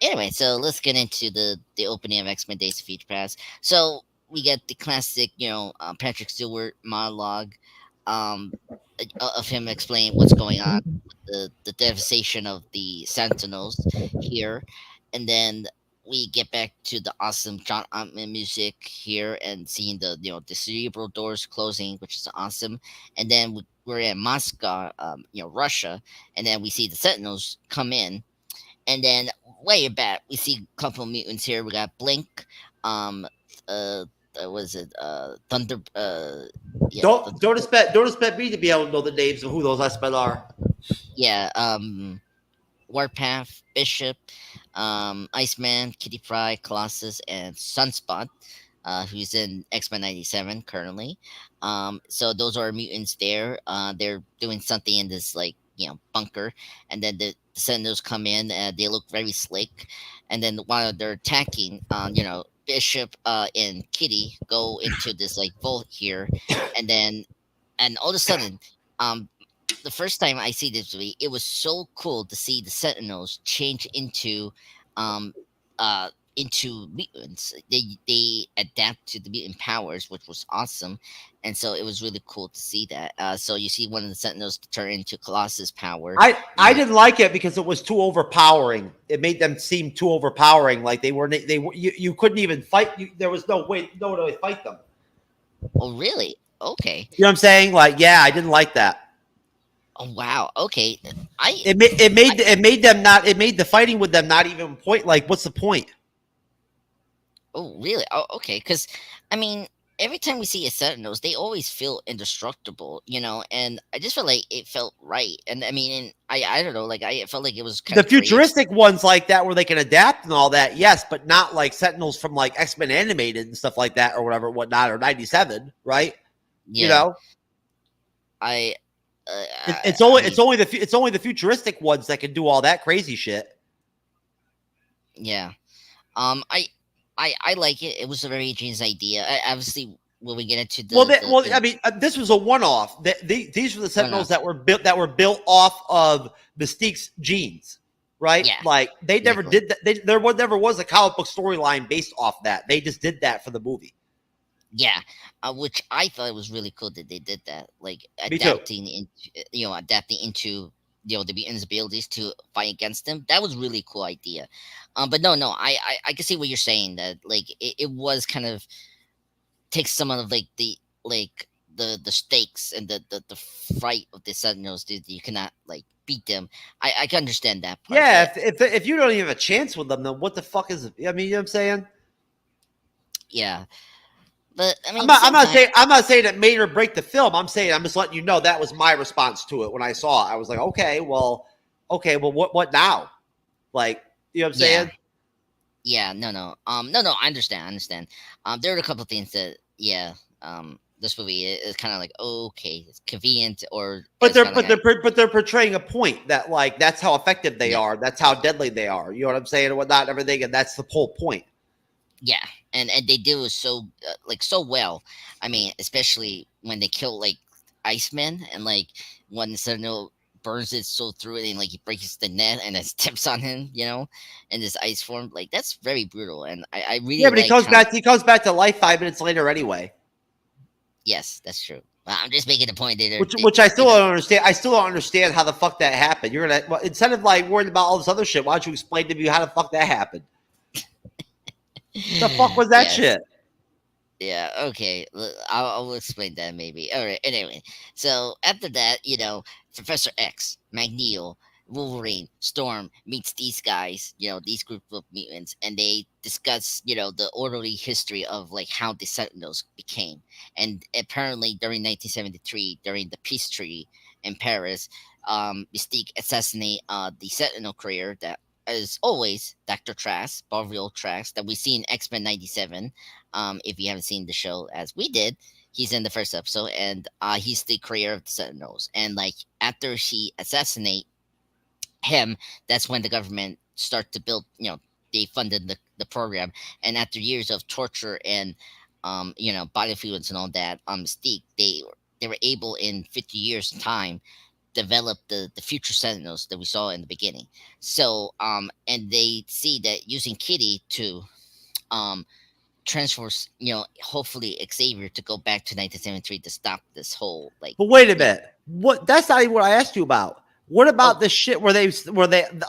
A: Anyway, so let's get into the opening of X-Men Days of Future Past. So we get the classic, Patrick Stewart monologue, of him explaining what's going on, the devastation of the Sentinels here, and then we get back to the awesome John Ottman music here and seeing the cerebral doors closing, which is awesome. And then we're in Moscow, Russia, and then we see the Sentinels come in. And then way back, we see a couple of mutants here. We got Blink, was it Thunder?
C: Don't expect me to be able to know the names of who those X-Men are.
A: Yeah, Warpath, Bishop, Iceman, Kitty Pryde, Colossus, and Sunspot, who's in X-Men 97 currently. So those are mutants there. They're doing something in this bunker, and then the Sentinels come in. They look very slick, and then while they're attacking, Bishop and Kitty go into this vault here, and all of a sudden, the first time I see this movie, it was so cool to see the Sentinels change into mutants. They adapt to the mutant powers, which was awesome, and so it was really cool to see that. So you see one of the Sentinels turn into Colossus power.
C: I didn't like it because it was too overpowering. It made them seem too overpowering. Like you couldn't even fight. There was no way to fight them.
A: Oh, really? Okay.
C: You know what I'm saying? I didn't like that.
A: Oh wow. Okay.
C: It made the fighting with them not even point. Like, what's the point?
A: Oh really? Oh okay. Because I mean, every time we see a Sentinels, they always feel indestructible, and I just felt like it felt right. And I mean, I don't know, like I felt like it was kind
C: The
A: of creative.
C: futuristic ones like that, where they can adapt and all that, yes, but not like Sentinels from like X-Men animated and stuff like that, or whatever, whatnot, or 97, right?
A: Yeah.
C: I
A: I
C: it's
A: mean,
C: only the futuristic ones that can do all that crazy shit.
A: yeah. I like it. It was a very genius idea. Obviously, when we get into the
C: I mean, this was a one-off. These were the Sentinels
A: one-off.
C: that were built off of Mystique's genes, right?
A: Yeah,
C: Like they never
A: exactly.
C: did that. Never was a comic book storyline based off that. They just did that for the movie.
A: Yeah, which I thought it was really cool that they did that, like
C: Me too.
A: adapting into the mutants' abilities to fight against them. That was really cool idea. But no, I can see what you're saying, that like it was kind of takes some of like the stakes and the fight of the Sentinels. Dude, you cannot like beat them. I can understand that part.
C: Yeah,
A: But
C: if you don't even have a chance with them, then what the fuck is it? I mean, you know what I'm saying?
A: yeah, but I mean,
C: I'm not saying it made or break the film. I'm just letting you know that was my response to it when I saw it. I was like, okay, well, what now? Like, you know what I'm saying?
A: Yeah, no, I understand. There are a couple of things that, this movie is kind of like, okay, it's convenient, or
C: But
A: it's kinda like,
C: they're portraying a point that like that's how effective they
A: Yeah.
C: are. That's how deadly they are. You know what I'm saying, and whatnot, and everything, and that's the whole point.
A: yeah, and they do it so so well. I mean, especially when they kill like Iceman, and like when Sentinel burns it so through it, and like he breaks the net and it steps on him, in this ice form. Like that's very brutal, and I really
C: Yeah, but
A: like how.
C: he comes back to life 5 minutes later anyway.
A: Yes, that's true. I'm just making the point that
C: Which I still don't understand. I still don't understand how the fuck that happened. You're gonna instead of like worrying about all this other shit, why don't you explain to me how the fuck that happened? The fuck was that
A: Yes.
C: shit?
A: Yeah, okay. I'll explain that maybe. All right. Anyway, so after that, Professor X, Magneto, Wolverine, Storm meets these guys, these group of mutants, and they discuss, the orderly history of like how the Sentinels became. And apparently, during 1973, during the peace treaty in Paris, Mystique assassinate the Sentinel career that. As always, Dr. Trask, Bovril Trask, that we see in X-Men 97. If you haven't seen the show as we did, he's in the first episode, and he's the creator of the Sentinels. And like after she assassinate him, that's when the government start to build. They funded the program, and after years of torture and body fluids and all that, Mystique, they were able in 50 years time develop the future Sentinels that we saw in the beginning. So and they see that using Kitty to transfer, hopefully Xavier to go back to 1973 to stop this whole like.
C: But wait a minute. What? That's not even what I asked you about. What about this shit where they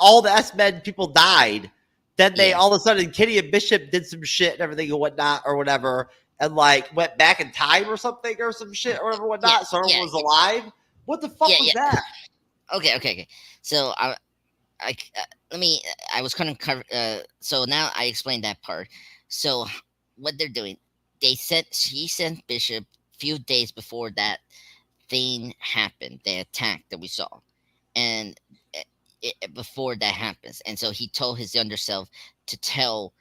C: all the S-Men people died? Then they all of a sudden Kitty and Bishop did some shit and everything and whatnot or whatever, and like went back in time or something or some shit or whatever whatnot. So everyone was alive. What the fuck was that?
A: Okay. So I was kind of cover. So now I explained that part. So what they're doing, she sent Bishop a few days before that thing happened, the attack that we saw, and before that happens, and so he told his younger self to tell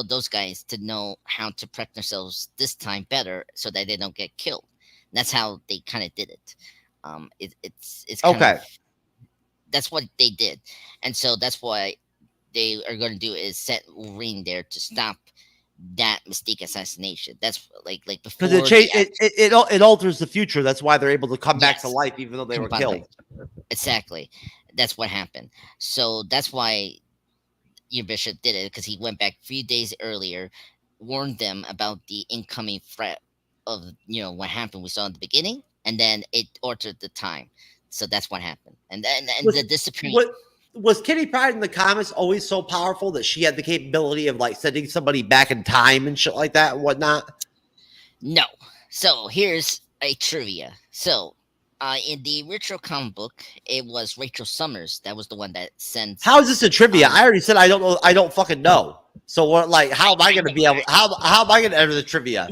A: those guys to know how to prep themselves this time better so that they don't get killed. And that's how they kind of did it. It's kind
C: Okay.
A: of, that's what they did, and so that's why they are going to do is set Wolverine there to stop that Mystique assassination. That's like before
C: Because it alters the future. That's why they're able to come back to life even though they were killed.
A: Exactly, that's what happened. So that's why your Bishop did it, because he went back a few days earlier, warned them about the incoming threat of what happened we saw in the beginning, and then it altered the time. So that's what happened, and the disappearing.
C: Was Kitty Pryde in the comics always so powerful that she had the capability of like sending somebody back in time and shit like that and whatnot?
A: No. So here's a trivia. So in the original comic book, it was Rachel Summers that was the one that sent.
C: How is this a trivia? I already said I don't know. I don't fucking know. So what? Like, how am I going to be able? How am I going to enter the trivia?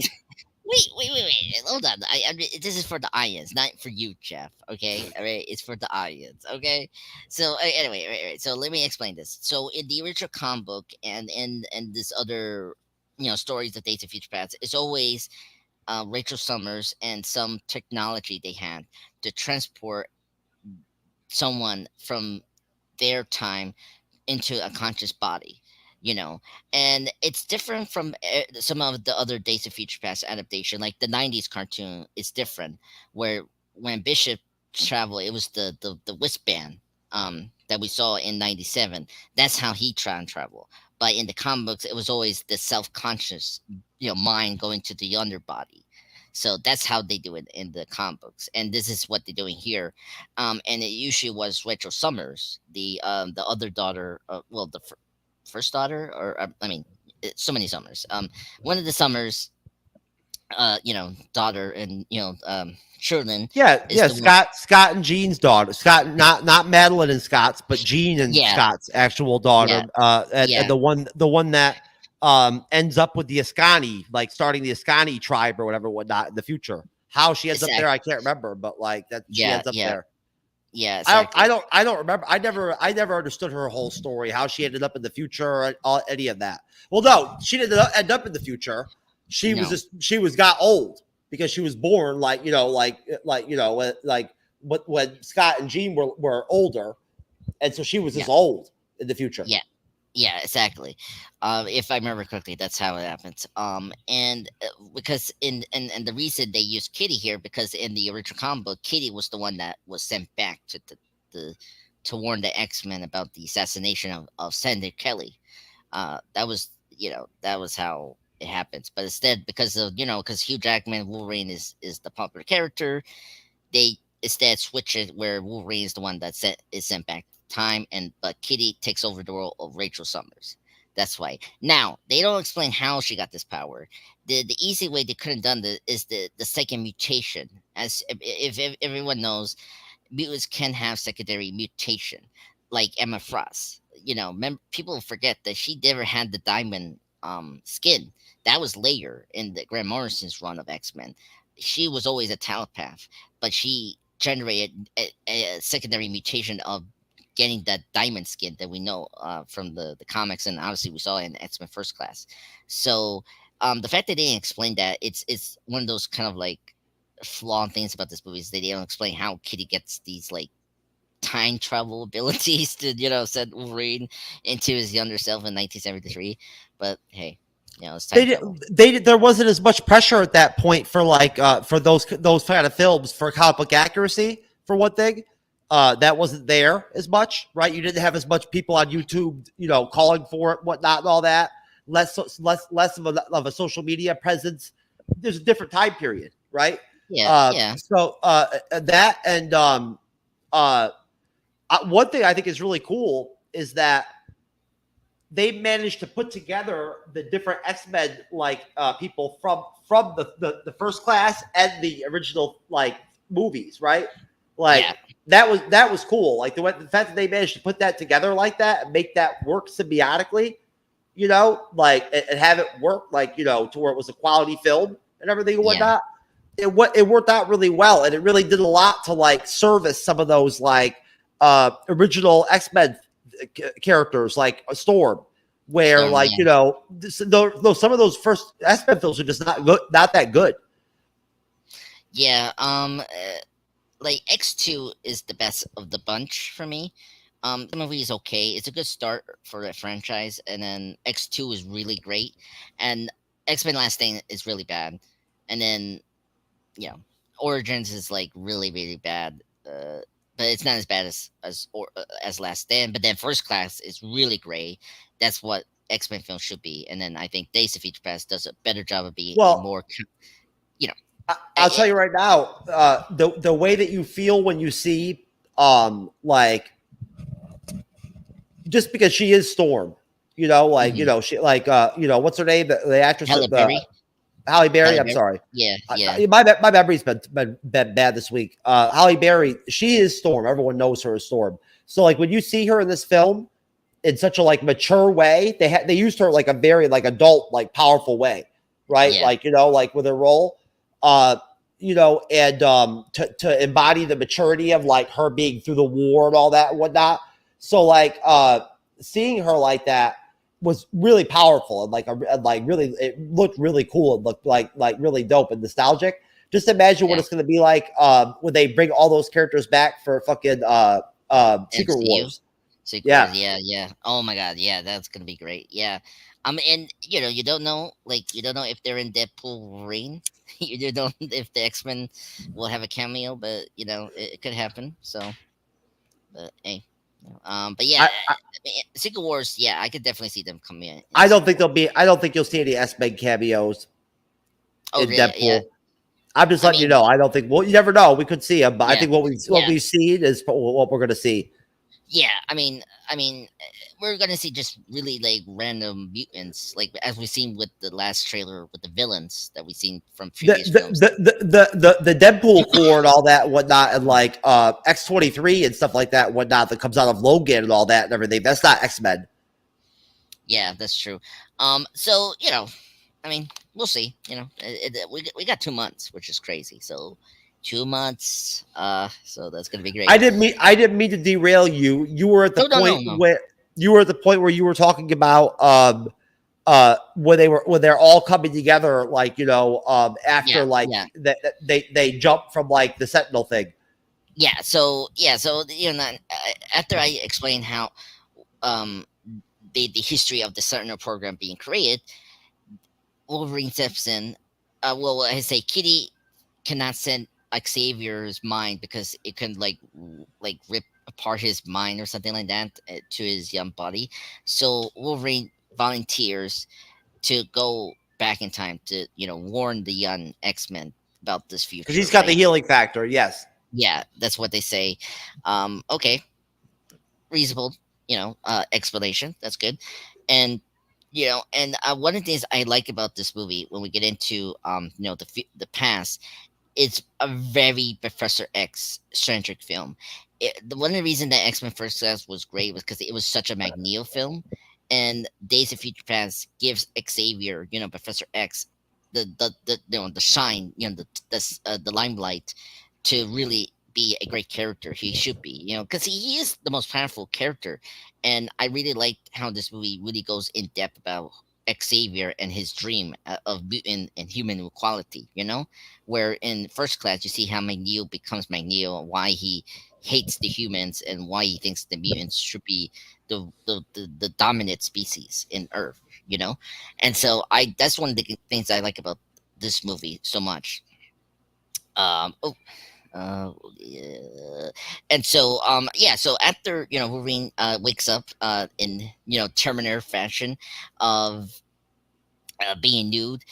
A: Wait. Hold on. I mean, this is for the audience, not for you, Jeff. Okay, all right. It's for the audience. Okay. So anyway, right. So let me explain this. So in the original comic book and this other, stories of Days of Future Past, it's always Rachel Summers and some technology they had to transport someone from their time into a conscious body, and it's different from some of the other Days of Future Past adaptation, like the 90s cartoon is different, where when Bishop traveled, it was the wristband that we saw in 97. That's how he tried and travel. But in the comic books, it was always the self-conscious, mind going to the underbody. So that's how they do it in the comic books, and this is what they're doing here. And it usually was Rachel Summers, the other daughter, the first daughter, or I mean, so many Summers. One of the Summers, daughter, and children.
C: Yeah,
A: is
C: yeah.
A: the one-
C: Scott and Jean's daughter. Scott, not Madeline and Scott's, but Jean and
A: Yeah.
C: Scott's actual daughter. And
A: Yeah.
C: the one that ends up with the Ascani, like starting the Ascani tribe or whatnot in the future. How she ends up there, I can't remember, but like that she ends up there.
A: Yeah, exactly.
C: I don't remember. I never understood her whole story, how she ended up in the future, and any of that. Well, no, she didn't end up in the future. She got old because she was born like when Scott and Jean were older, and so she was just old in the future.
A: Yeah, exactly. If I remember correctly, that's how it happens. And because and the reason they use Kitty here, because in the original comic book, Kitty was the one that was sent back to warn the X-Men about the assassination of Senator Kelly. That was how it happens. But instead, because Hugh Jackman, Wolverine is the popular character, they instead switch it where Wolverine is the one that is sent back time, but Kitty takes over the role of Rachel Summers. That's why. Now they don't explain how she got this power. The easy way they could have done this is the second mutation. As if everyone knows, mutants can have secondary mutation, like Emma Frost. People forget that she never had the diamond skin. That was later in the Grant Morrison's run of X-Men. She was always a telepath, but she generated a secondary mutation of getting that diamond skin that we know from the comics, and obviously we saw in X-Men First Class. So the fact that they didn't explain that, it's one of those kind of like flawed things about this movie is that they don't explain how Kitty gets these like time travel abilities to send Wolverine into his younger self in 1973. But hey, it's time travel.
C: There wasn't as much pressure at that point for for those kind of films for comic book accuracy, for one thing. That wasn't there as much, right? You didn't have as much people on YouTube, calling for it, whatnot, and all that. Less of a social media presence. There's a different time period, right?
A: Yeah.
C: So that and one thing I think is really cool is that they managed to put together the different X-Men people from the First Class and the original movies, right? That was cool. Like the fact that they managed to put that together like that and make that work symbiotically, and have it work to where it was a quality film and everything and whatnot. It worked out really well, and it really did a lot to service some of those original X-Men characters like Storm, where some of those first X-Men films are just not that good.
A: Yeah. X2 is the best of the bunch for me. The movie is okay. It's a good start for the franchise, and then X2 is really great, and X-Men Last Stand is really bad, and then Origins is really really bad. But it's not as bad as Last Stand. But then First Class is really great. That's what X-Men films should be. And then I think Days of Future Past does a better job of being more.
C: I'll tell you right now, the way that you feel when you see just because she is Storm, she she what's her name? The actress
A: Halle Berry.
C: Halle Berry. I'm sorry.
A: Yeah.
C: My memory's been bad this week. Halle Berry, she is Storm. Everyone knows her as Storm. So when you see her in this film in such a mature way, they used her a very adult, powerful way. right?
A: Yeah.
C: Like, like with her role, and to embody the maturity of like her being through the war and all that and whatnot. So like seeing her like that was really powerful and like really, it looked really cool and looked like really dope and nostalgic. Just imagine what it's going to be like when they bring all those characters back for fucking Secret
A: MCU?
C: Wars.
A: Secret
C: Yeah.
A: Wars, yeah. Oh my god, yeah, that's gonna be great. Yeah. And you don't know, if they're in Deadpool Wolverine. You don't know if the X-Men will have a cameo, but it could happen. So, but hey, but yeah, I mean, Secret Wars, yeah, I could definitely see them coming in.
C: I don't think you'll see any S-Men cameos in
A: really?
C: Deadpool.
A: Yeah.
C: I'm just letting you know. I don't think. Well, you never know. We could see them, but I
A: Yeah.
C: think what we've seen is what we're going to see.
A: Yeah, I mean, we're gonna see just really like random mutants, like as we've seen with the last trailer with the villains that we've seen from previous films.
C: The Deadpool core and all that and whatnot, and like X-23 and stuff like that and whatnot that comes out of Logan and all that and everything. That's not X-Men.
A: Yeah, that's true. So I mean, we'll see. We got 2 months, which is crazy. So 2 months. So that's gonna be great.
C: I didn't mean to derail you. You were at the point where you were talking about when they're all coming together, like after they jump from like the Sentinel thing.
A: Yeah. So after I explain how the history of the Sentinel program being created, Wolverine steps in. Well, I say Kitty cannot send Xavier's mind because it can like rip apart his mind or something like that to his young body. So Wolverine volunteers to go back in time to warn the young X-Men about this future
C: because he's got the healing factor. Yes.
A: Yeah, that's what they say. Okay, reasonable explanation. That's good. And one of the things I like about this movie when we get into the past, it's a very Professor X centric film. One of the reasons that X-Men First Class was great was because it was such a Magneto film, and Days of Future Past gives Xavier, Professor X, the shine, the limelight to really be a great character. He should be, because he is the most powerful character, and I really liked how this movie really goes in depth about Xavier and his dream of mutant and human equality, where in First Class you see how Magneto becomes Magneto, why he hates the humans and why he thinks the mutants should be the dominant species in Earth, and so that's one of the things I like about this movie so much. Yeah. And so so after Wolverine wakes up in Terminator fashion of being nude,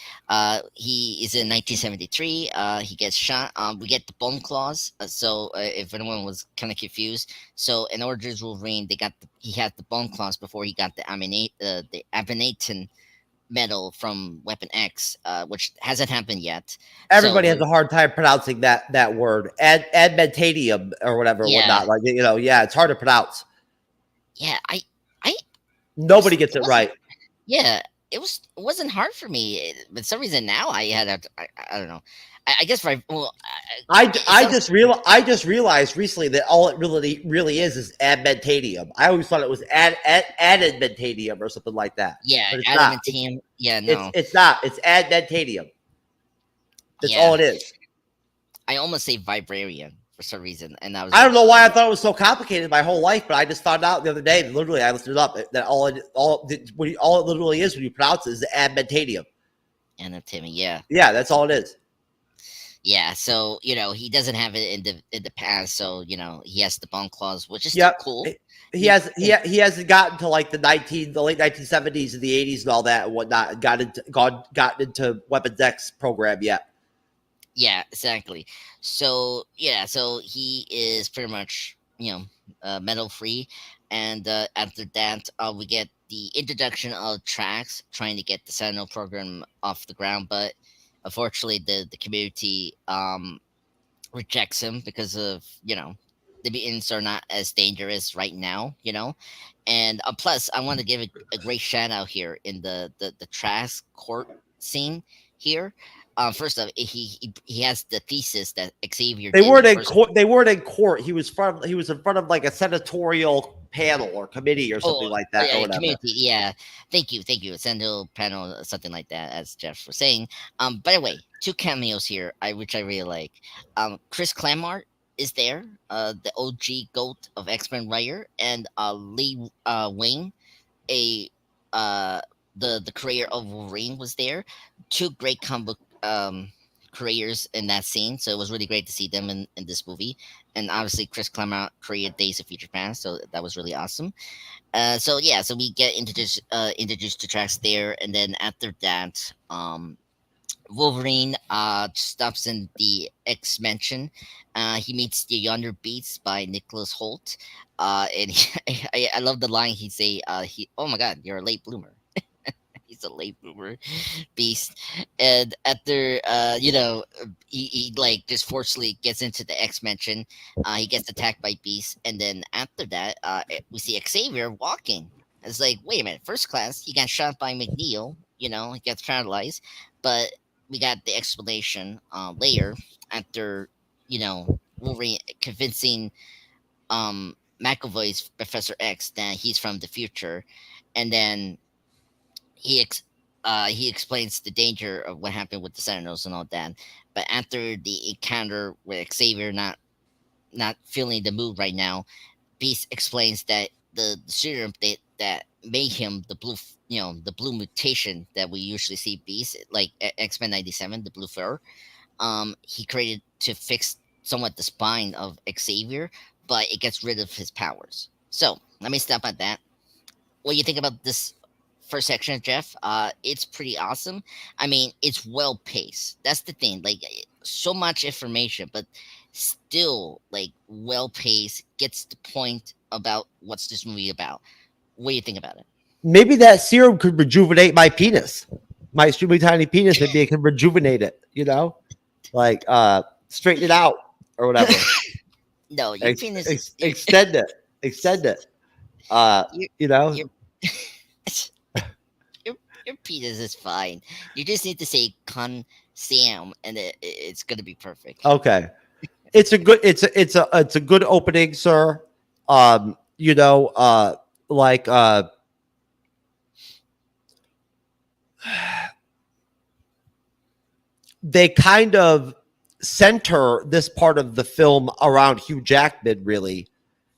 A: he is in 1973. He gets shot. We get the bone claws. So if anyone was kind of confused, so in order to Wolverine, he had the bone claws before he got the Abomination medal from Weapon X, which hasn't happened yet.
C: Everybody has a hard time pronouncing that word, admentatium or whatever, whatnot. Like it's hard to pronounce.
A: Yeah,
C: nobody gets it right.
A: Yeah, it wasn't hard for me, but for some reason now I don't know. I guess I just realized recently that all it really is admentatium. I always thought it was admentatium or something like that. Yeah,
C: but it's
A: adamantatium.
C: not.
A: Yeah, no,
C: it's not. It's admentatium. That's all it is.
A: I almost say vibranium for some reason, and
C: I don't know why I thought it was so complicated my whole life, but I just found out the other day. Literally, I looked it up. That all it literally is when you pronounce it is admentatium.
A: Adamantatium. Yeah.
C: Yeah, that's all it is.
A: Yeah, so he doesn't have it in the past, so he has the bone claws, which is cool.
C: He hasn't gotten to like the late 1970s and the 80s and all that and whatnot. Gotten into Weapons X program yet.
A: Yeah, exactly. So so he is pretty much metal free, and after that we get the introduction of Trax trying to get the Sentinel program off the ground, but unfortunately, the community rejects him because of the mutants are not as dangerous right now, and plus I want to give a great shout out here in the Trask court scene. here. First off, he has the thesis that Xavier
C: They
A: did
C: weren't
A: the
C: in
A: first.
C: court. They weren't in court. He was in front of like a senatorial panel or committee or something like that or
A: Yeah,
C: whatever.
A: community. Yeah, thank you. Central panel, something like that, as Jeff was saying. By the way, two cameos here, which I really like. Chris Claremont is there, the OG goat of X-Men writer, and Lee Wayne, a the creator of Wolverine, was there. Two great comic book creators in that scene, so it was really great to see them in this movie. And obviously, Chris Claremont created Days of Future Past, so that was really awesome. So yeah, so we get introduced to tracks there, and then after that, Wolverine stops in the X Mansion. He meets the Yonder Beats by Nicholas Holt. And I love the line he say, oh my god, you're a late bloomer. He's a late bloomer beast. And after he like just forcefully gets into the X Mansion. He gets attacked by Beast, and then after that, we see Xavier walking. It's like, wait a minute, first class, he got shot by McNeil, he gets paralyzed, but we got the explanation later after, Wolverine convincing McAvoy's Professor X that he's from the future, and then he explains the danger of what happened with the Sentinels and all that. But after the encounter with Xavier not feeling the mood right now, Beast explains that the serum that made him the blue, the blue mutation that we usually see Beast, like X-Men 97, the blue fur, he created to fix somewhat the spine of Xavier, but it gets rid of his powers. So let me stop at that. What do you think about this first section, Jeff? It's pretty awesome. I mean, it's well paced. That's the thing. Like, so much information, but still, like, well paced. Gets the point about what's this movie about. What do you think about it?
C: Maybe that serum could rejuvenate my penis, my extremely tiny penis. Maybe it can rejuvenate it. Like straighten it out or whatever.
A: No, your penis.
C: Extend it.
A: Your, your penis is fine. You just need to say "con Sam," and it's gonna be perfect.
C: Okay, it's a good opening, sir. They kind of center this part of the film around Hugh Jackman. Really,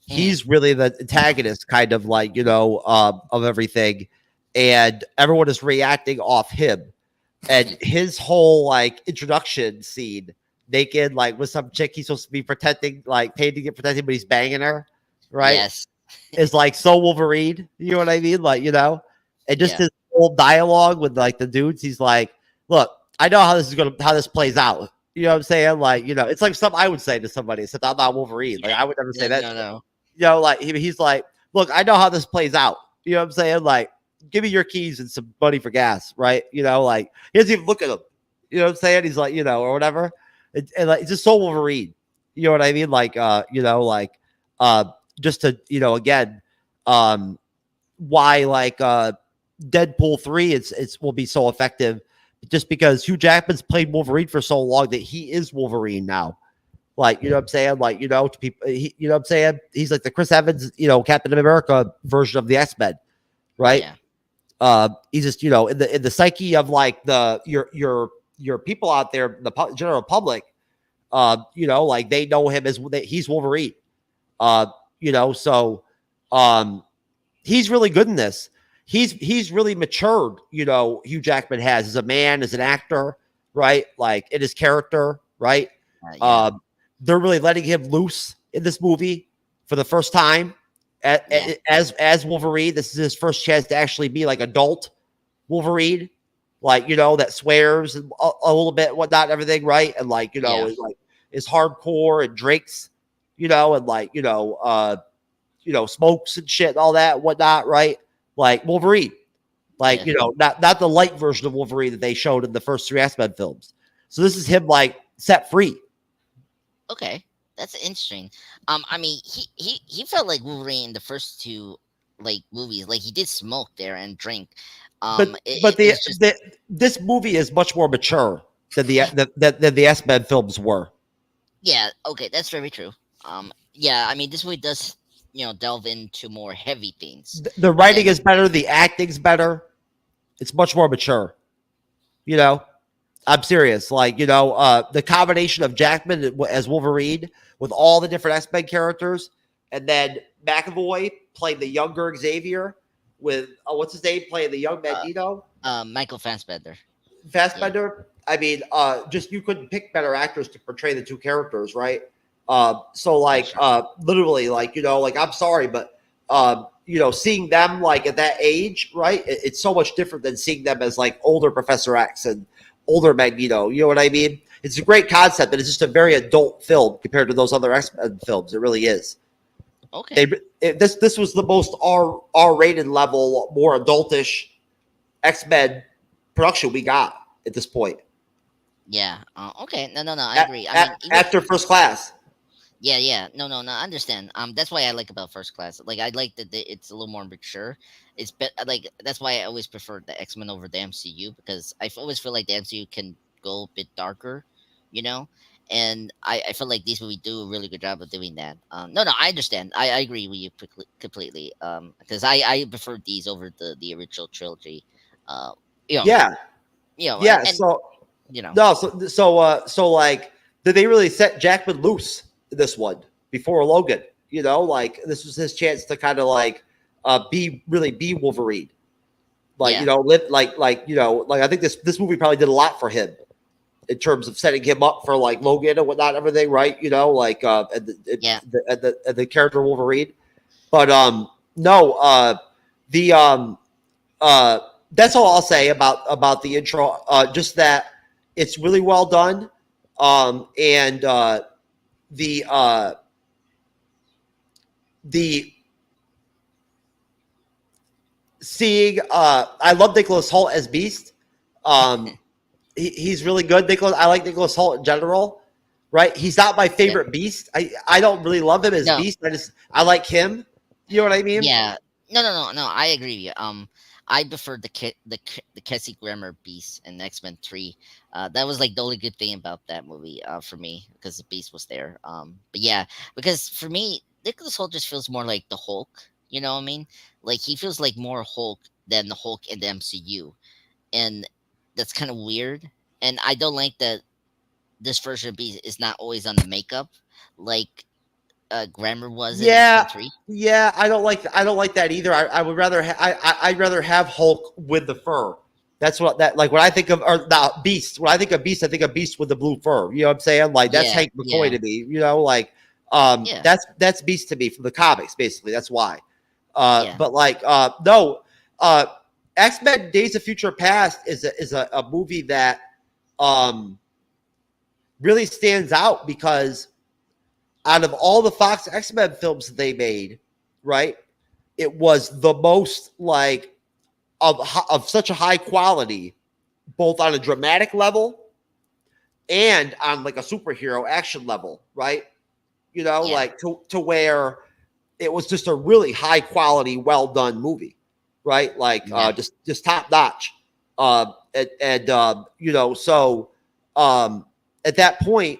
C: he's really the antagonist, kind of like of everything, and everyone is reacting off him. And his whole like introduction scene, naked, like with some chick he's supposed to be protecting, like paid to get protected, but he's banging her, right?
A: Yes,
C: is like so Wolverine. You know what I mean? Like, and just his whole dialogue with like the dudes. He's like, "Look, I know how this plays out." You know what I'm saying? Like, it's like something I would say to somebody, except I'm not Wolverine. Like, I would never say that.
A: No.
C: Like he's like, "Look, I know how this plays out." You know what I'm saying? Like, give me your keys and some money for gas, right? Like he doesn't even look at him. You know what I'm saying? He's like, or whatever. And like, it's just so Wolverine. You know what I mean? Like, just to, again, why like Deadpool 3 will be so effective, just because Hugh Jackman's played Wolverine for so long that he is Wolverine now. Like, you know what I'm saying? Like, to people, you know what I'm saying? He's like the Chris Evans, Captain America version of the X-Men, right?
A: Yeah.
C: He's just, in the psyche of like your people out there, the general public, like they know him as he's Wolverine. So he's really good in this. He's really matured, Hugh Jackman has as a man, as an actor, right? Like in his character, right? They're really letting him loose in this movie for the first time as Wolverine. This is his first chance to actually be like adult Wolverine, like, that swears a little bit, whatnot, everything, right? And like, is hardcore and drinks, and like, smokes and shit and all that, whatnot, right? Like Wolverine, like, not the light version of Wolverine that they showed in the first 3 X-Men films. So this is him like set free.
A: Okay, that's interesting. I mean, he felt like Wolverine in the first 2 like movies. Like he did smoke there and drink. It's just
C: this movie is much more mature than the X-Men films were.
A: yeah. Okay, that's very true. Yeah. I mean, this movie does delve into more heavy themes.
C: The writing is better. The acting's better. It's much more mature. I'm serious. Like, the combination of Jackman as Wolverine with all the different X-Men characters, and then McAvoy playing the younger Xavier with what's his name playing the young Magneto.
A: Michael Fassbender.
C: Fassbender. Yeah. I mean, just you couldn't pick better actors to portray the two characters, right? So like, literally, like, I'm sorry, but seeing them like at that age, right? It's so much different than seeing them as like older Professor X and older Magneto. You know what I mean? It's a great concept, but it's just a very adult film compared to those other X-Men films. It really is.
A: Okay.
C: This was the most R-rated level, more adultish X-Men production we got at this point.
A: Yeah. Okay. No. I agree.
C: After First Class.
A: Yeah. No. I understand. That's why I like about First Class. Like, I like that it's a little more mature. It's like that's why I always prefer the X-Men over the MCU, because I always feel like the MCU can go a bit darker, and I feel like these movies do a really good job of doing that. No, I understand. I agree with you completely. Because I prefer these over the original trilogy.
C: Yeah. So like, did they really set Jackman loose in this one before Logan? Like, this was his chance to kind of like be Wolverine. Like, live like I think this movie probably did a lot for him in terms of setting him up for like Logan and whatnot, everything, right? Like and the character Wolverine. But that's all I'll say about the intro. Just that it's really well done. And the seeing I love Nicholas Hoult as Beast. He's really good. I like Nicholas Hoult in general, right? He's not my favorite Beast. I don't really love him as Beast. I like him. You know what I mean?
A: Yeah. No. I agree with you. I prefer the Kelsey Grammer Beast in X-Men 3. That was like the only good thing about that movie for me, because the Beast was there. But yeah, because for me, Nicholas Hoult just feels more like the Hulk. You know what I mean? Like, he feels like more Hulk than the Hulk in the MCU, and that's kind of weird. And I don't like that this version of Beast is not always on the makeup, like Grammer was in X-Men 3.
C: Yeah, I don't like that either. I would rather I'd rather have Hulk with the fur. That's what when I think of Beast. When I think of Beast, I think of Beast with the blue fur. You know what I'm saying? Like, that's Hank McCoy to me. That's Beast to me from the comics. Basically, that's why. But like X-Men: Days of Future Past is a movie that really stands out, because out of all the Fox X-Men films that they made, right, it was the most like of such a high quality, both on a dramatic level and on like a superhero action level, right? Like to where it was just a really high quality, well done movie, right? Like just top notch. So at that point,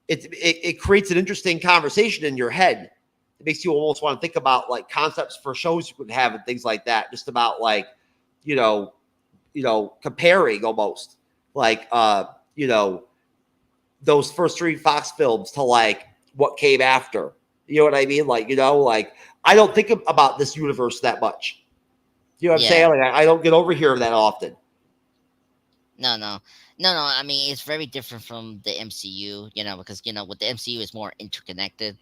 C: it creates an interesting conversation in your head. It makes you almost want to think about like concepts for shows you could have and things like that. Just about like, comparing almost like, those first 3 Fox films to like what came after. You know what I mean? Like, like I don't think about this universe that much. You know what I'm saying? Like, I don't get over here that often.
A: No. I mean, it's very different from the MCU, because with the MCU is more interconnected.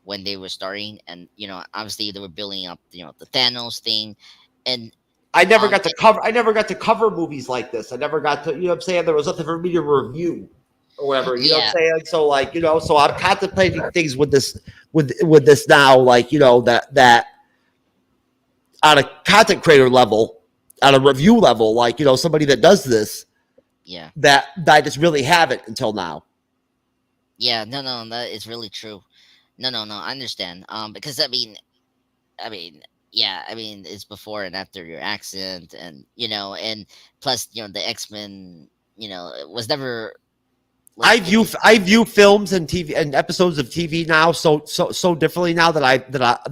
A: When they were starting, and obviously they were building up, the Thanos thing, and
C: I never got to cover movies like this. I never got to, what I'm saying? There was nothing for me to review or whatever. You know what I'm saying? So like, so I'm contemplating things with this now, like, that on a content creator level, on a review level, like, somebody that does this.
A: Yeah.
C: That I just really haven't until now.
A: Yeah, no, that is really true. No, I understand. Because I mean, yeah, I mean, it's before and after your accent, and and plus, the X-Men, it was never like
C: I view films and TV and episodes of TV now so differently now that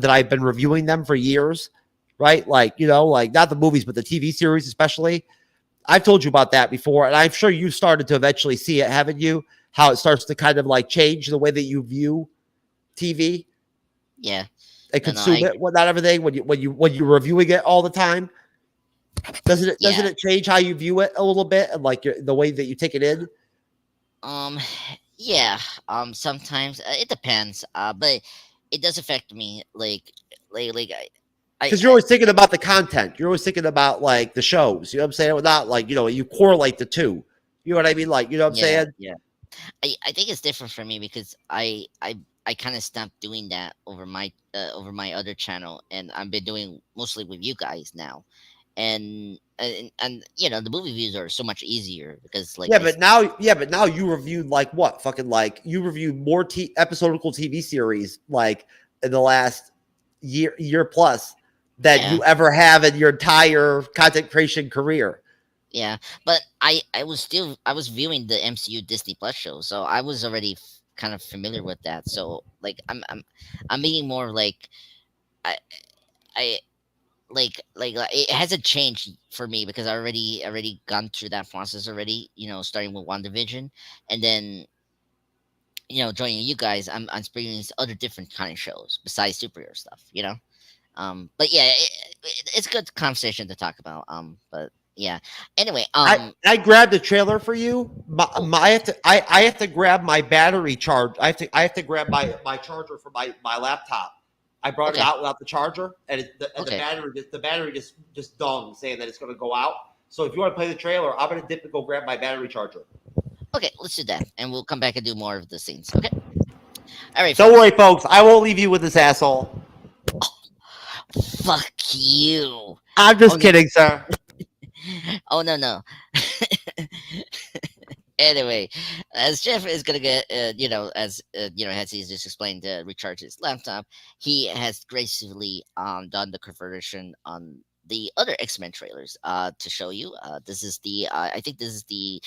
C: I've been reviewing them for years, right? Like like not the movies but the TV series especially. I've told you about that before, and I'm sure you started to eventually see it, haven't you? How it starts to kind of like change the way that you view TV
A: yeah.
C: and
A: No, no,
C: consume it. Well, not everything when you're reviewing it all the time. Doesn't
A: yeah.
C: it change how you view it a little bit and like the way that you take it in?
A: Um, yeah. Sometimes it depends. But it does affect me. Like
C: Because you're always thinking about the content. You're always thinking about like the shows. You know what I'm saying? Without like you correlate the two. You know what I mean? Like what I'm
A: yeah,
C: saying?
A: yeah. I think it's different for me because I kind of stopped doing that over my other channel, and I've been doing mostly with you guys now, and the movie views are so much easier because like
C: But now you reviewed like what? Fucking like you reviewed more episodical TV series like in the last year plus than
A: yeah.
C: you ever have in your entire content creation career.
A: Yeah, but I was viewing the MCU Disney Plus show, so I was already kind of familiar with that. So like I'm being more like I like it hasn't changed for me because I already gone through that process already. Starting with WandaVision, and then joining you guys, I'm experiencing other different kind of shows besides superhero stuff. But yeah, it's a good conversation to talk about. But yeah. Anyway,
C: I grabbed a trailer for you.
A: oh,
C: I have to grab my battery charge. I have to grab my charger for my laptop. I brought it
A: okay,
C: out without the charger, and
A: okay,
C: the battery just dunged, saying that it's going to go out. So if you want to play the trailer, I'm going to dip and go grab my battery charger.
A: okay. Let's do that, and we'll come back and do more of the scenes. Okay. All right.
C: Don't
A: Folks.
C: worry, folks. I won't leave you with this asshole.
A: Fuck you.
C: I'm
A: Oh
C: just
A: no.
C: kidding, sir.
A: Oh no. Anyway, as Jeff is gonna get, as he's just explained, to recharge his laptop, he has gracefully done the conversion on the other X-Men trailers to show you. This is I think this is the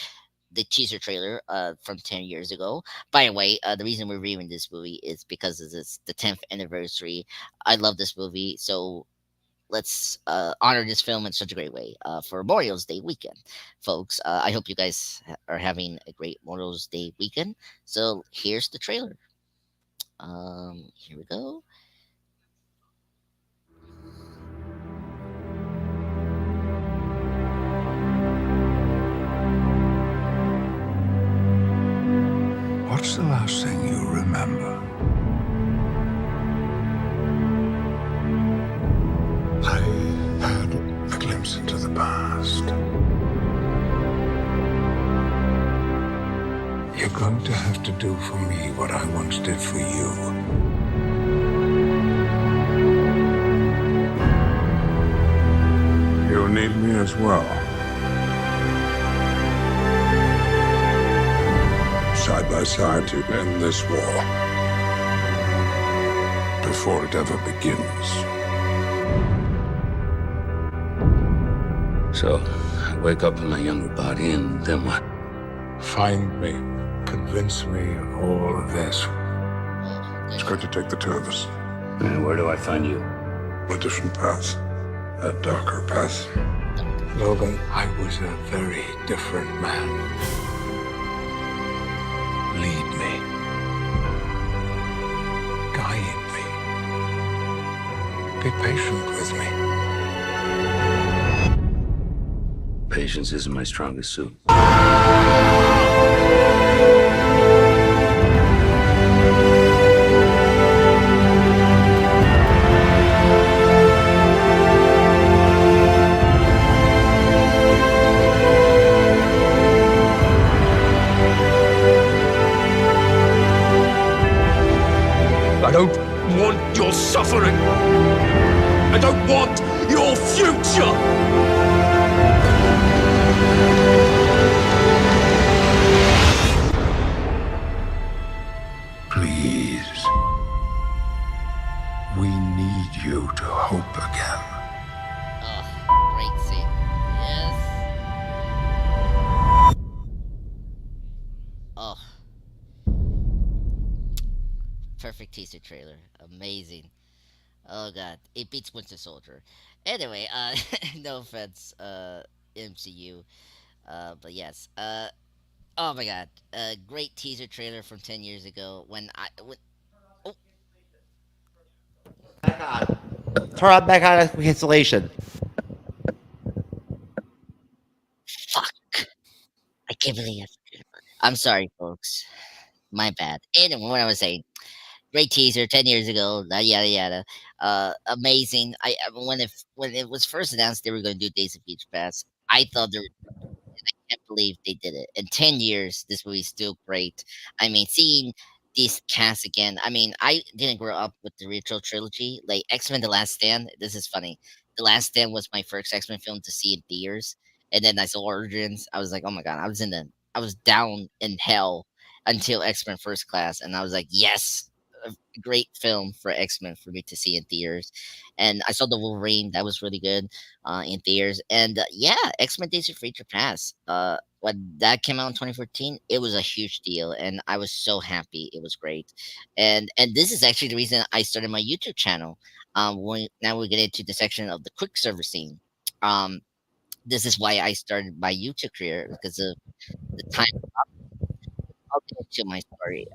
A: teaser trailer from 10 years ago. By the way, the reason we're reviewing this movie is because it's the 10th anniversary. I love this movie, so let's honor this film in such a great way for Memorial's Day weekend, folks. I hope you guys are having a great Memorial's Day weekend. So here's the trailer. Here we go.
J: What's the last thing you remember? I had a glimpse into the past. You're going to have to do for me what I once did for you. You'll need me as well. Side by side to end this war before it ever begins.
K: So, I wake up in my younger body, and then what?
J: Find me. Convince me of all of this. It's going to take the two of us.
K: And where do I find you?
J: A different path. A darker path. Logan, I was a very different man. Lead me. Guide me. Be patient with me.
K: Patience isn't my strongest suit.
G: I don't want your suffering. I don't want your future.
J: Please. We need need you to hope again.
A: Oh, great scene. Yes. Oh, perfect teaser trailer. Amazing. Oh god, it beats Winter Soldier. Anyway, no offense, MCU. But yes. Oh my god, great teaser trailer from 10 years ago when oh
C: Back on. Turn on back on cancellation.
A: fuck, I can't believe it. I'm sorry, folks. My bad. Anyway, what I was saying, great teaser 10 years ago. Yada yada. Amazing. When it was first announced they were going to do Days of Future Past, I thought they can't believe they did it. In 10 years, this movie's still great. I mean, seeing these casts again. I mean, I didn't grow up with the original trilogy. Like X-Men The Last Stand, this is funny. The Last Stand was my first X-Men film to see in theaters. And then I saw Origins. I was like, oh my god, I was down in hell until X-Men First Class. And I was like, yes, a great film for X-Men for me to see in theaters. And I saw the Wolverine, that was really good in theaters. And yeah, X Men Days of Future Past. When that came out in 2014, it was a huge deal, and I was so happy. It was great, and this is actually the reason I started my YouTube channel. Now we get into the section of the quick server scene. Um, this is why I started my YouTube career because of the time. I'll get into my story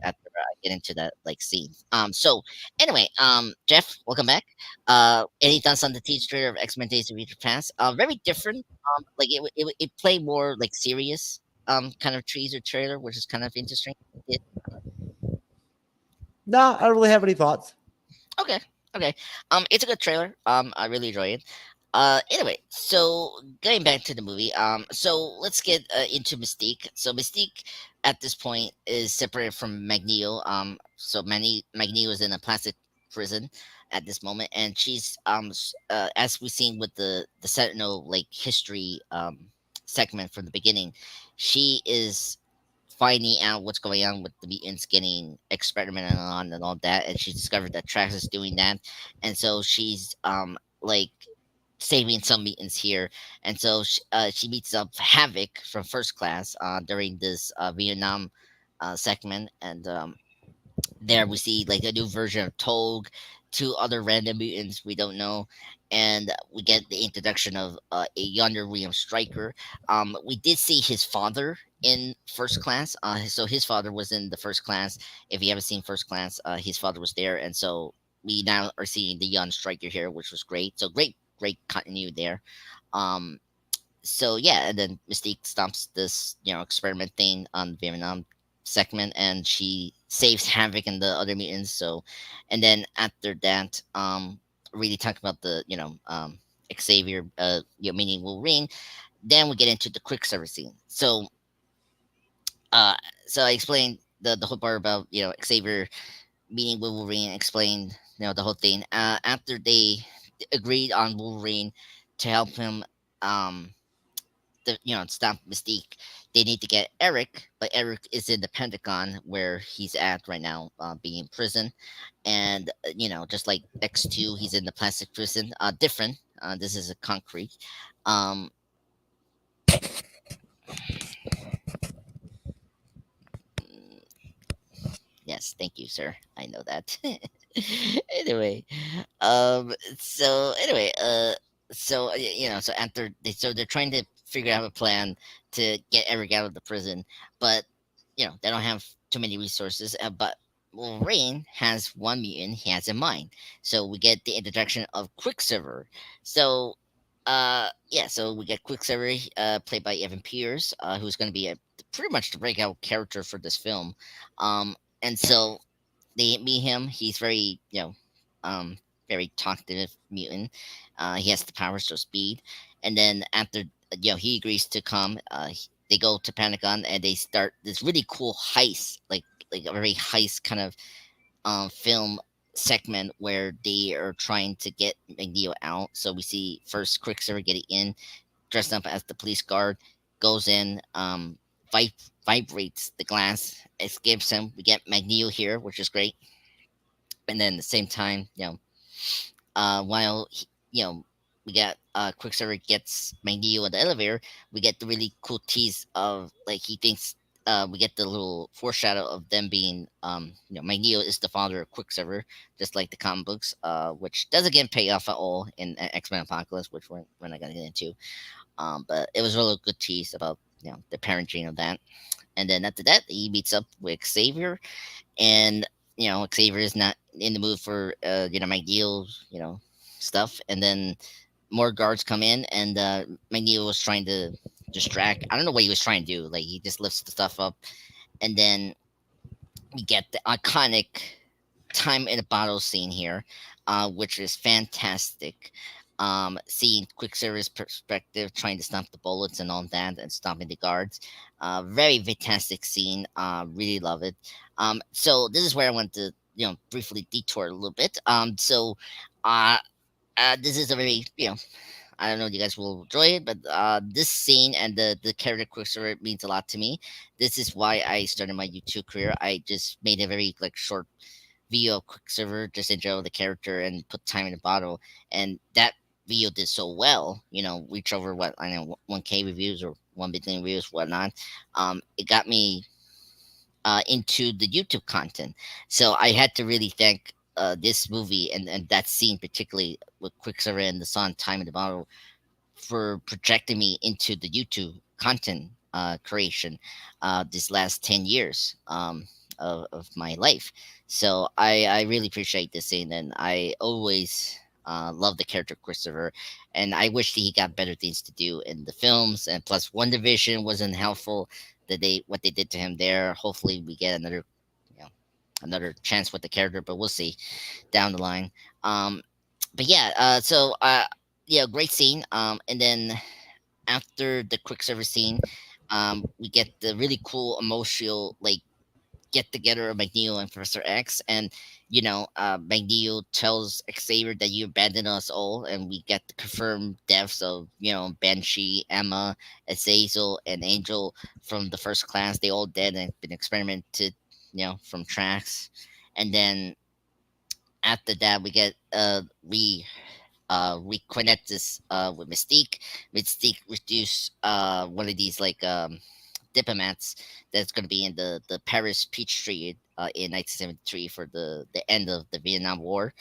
A: after I get into that like scene. So anyway, Jeff, welcome back. Any thoughts on the teaser trailer of X Men Days of Future Past? Very different. Like it played more like serious kind of teaser trailer, which is kind of interesting. It,
C: No, I don't really have any thoughts.
A: okay, okay. It's a good trailer. I really enjoy it. Anyway, so going back to the movie, so let's get into Mystique. So Mystique at this point is separated from Magneto. So Magneto is in a plastic prison at this moment, and she's as we've seen with the Sentinel like history segment from the beginning, she is finding out what's going on with the mutants getting experimented on and all that, and she discovered that Trax is doing that, and so she's like saving some mutants here, and so she meets up Havoc from First Class during this Vietnam segment, and there we see like a new version of Togue, two other random mutants we don't know, and we get the introduction of a younger William Stryker. We did see his father in First Class, so his father was in the First Class. If you haven't seen First Class, his father was there, and so we now are seeing the young Stryker here, which was great. So great continuity there. So yeah, and then Mystique stops this experiment thing on Vietnam segment, and she saves Havoc and the other mutants. So, and then after that, really talk about the Xavier, meaning Wolverine. Then we get into the Quicksilver scene. So, so I explained the whole part about Xavier meeting with Wolverine. Explained the whole thing. After they agreed on Wolverine to help him stop Mystique, they need to get Eric, but Eric is in the Pentagon where he's at right now, being in prison. And just like X2, he's in the plastic prison. Different. This is a concrete. Um, yes, thank you, sir. I know that. Anyway, so anyway, so after they're trying to figure out a plan to get Eric out of the prison, but they don't have too many resources. But Wolverine has one mutant he has in mind, so we get the introduction of Quicksilver. So yeah, so we get Quicksilver, played by Evan Pierce, who's going to be pretty much the breakout character for this film. And so they meet him. He's very, very talkative mutant. He has the powers, so speed. And then after, he agrees to come. They go to Pentagon and they start this really cool heist, like a very heist kind of film segment where they are trying to get Magneto out. So we see first Quicksilver getting in, dressed up as the police guard, goes in, vibrates the glass, escapes him. We get Magneto here, which is great. And then at the same time, while we got Quicksilver gets Magneto in the elevator, we get the really cool tease of like he thinks we get the little foreshadow of them being Magneto is the father of Quicksilver, just like the comic books, which doesn't get paid off at all in X-Men Apocalypse, which we're not gonna get into. But it was a really good tease about the parenting of that. And then after that, he meets up with Xavier, and Xavier is not in the mood for Magneto stuff. And then more guards come in, and Magneto was trying to distract. I don't know what he was trying to do. Like he just lifts the stuff up, and then we get the iconic time in a bottle scene here, which is fantastic. Seeing Quicksilver's perspective, trying to stop the bullets and all that, and stopping the guards. Very fantastic scene. Really love it. So this is where I want to, briefly detour a little bit. Uh, this is a very, I don't know if you guys will enjoy it, but this scene and the character Quicksilver means a lot to me. This is why I started my YouTube career. I just made a very short video of Quicksilver, just enjoy the character and put time in the bottle, and that video did so well. Reach over what I know 1K reviews or 1 billion reviews, whatnot. It got me into the YouTube content, so I had to really thank this movie and that scene particularly with Quicksilver and the song "Time in the Bottle" for projecting me into the YouTube content creation this last 10 years of my life. So I really appreciate this scene, and I always love the character Christopher, and I wish that he got better things to do in the films. And plus, One Division wasn't helpful. What they did to him there. Hopefully, we get another chance with the character, but we'll see down the line. But yeah, great scene. And then after the Quicksilver scene, we get the really cool emotional get together of Magneto and Professor X, and Magneto tells Xavier that you abandoned us all, and we get the confirmed deaths of Banshee, Emma, Azazel, and Angel from the First Class. They all dead and been experimented, from tracks. And then after that, we get we connect this with Mystique. Mystique reduce one of these diplomats that's going to be in the Paris Peace Treaty in 1973 for the end of the Vietnam War,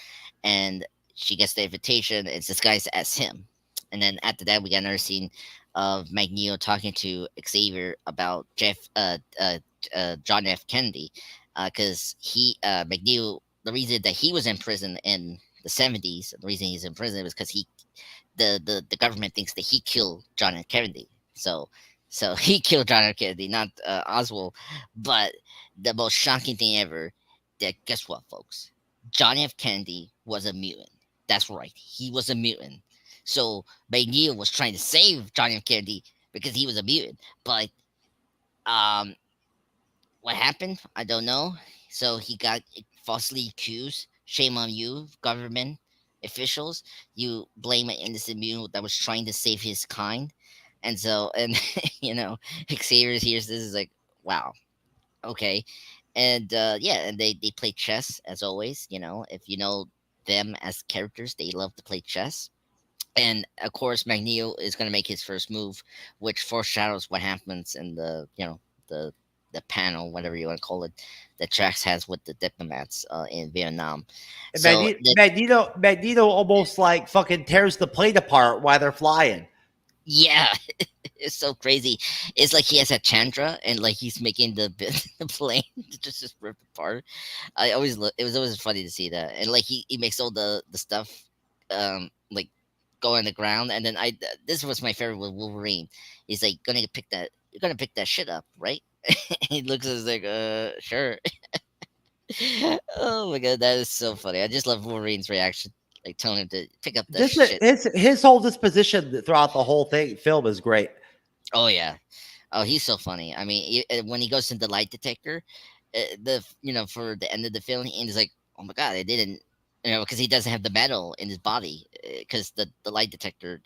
A: and she gets the invitation. It's disguised as him. And then after that, we got another scene of Magneto talking to Xavier about John F. Kennedy, because Magneto, the reason that he was in prison in the 70s, the reason he's in prison was because the government thinks that he killed John F. Kennedy. So he killed John F. Kennedy, not Oswald. But the most shocking thing ever, that guess what, folks? John F. Kennedy was a mutant. That's right. He was a mutant. So Magneto was trying to save John F. Kennedy because he was a mutant. But what happened? I don't know. So he got falsely accused. Shame on you, government officials. You blame an innocent mutant that was trying to save his kind. And so, and Xavier hears this is like, wow, okay. And and they play chess as always. If you know them as characters, they love to play chess. And of course, Magneto is going to make his first move, which foreshadows what happens in the the panel, whatever you want to call it, that Drax has with the diplomats in Vietnam. So
C: Magneto almost fucking tears the plane apart while they're flying.
A: Yeah, it's so crazy. It's like he has a Chandra, and he's making the plane just rip apart. It was always funny to see that, and he makes all the stuff go on the ground, and then this was my favorite with Wolverine. He's like, you're gonna pick that shit up, right? He looks as sure. Oh my god, that is so funny. I just love Wolverine's reaction, telling him to pick up that shit.
C: His whole disposition throughout the whole film is great.
A: Oh yeah, oh he's so funny. I mean, when he goes into the light detector, for the end of the film, and he's like, oh my god, I didn't because he doesn't have the metal in his body, because the light detector,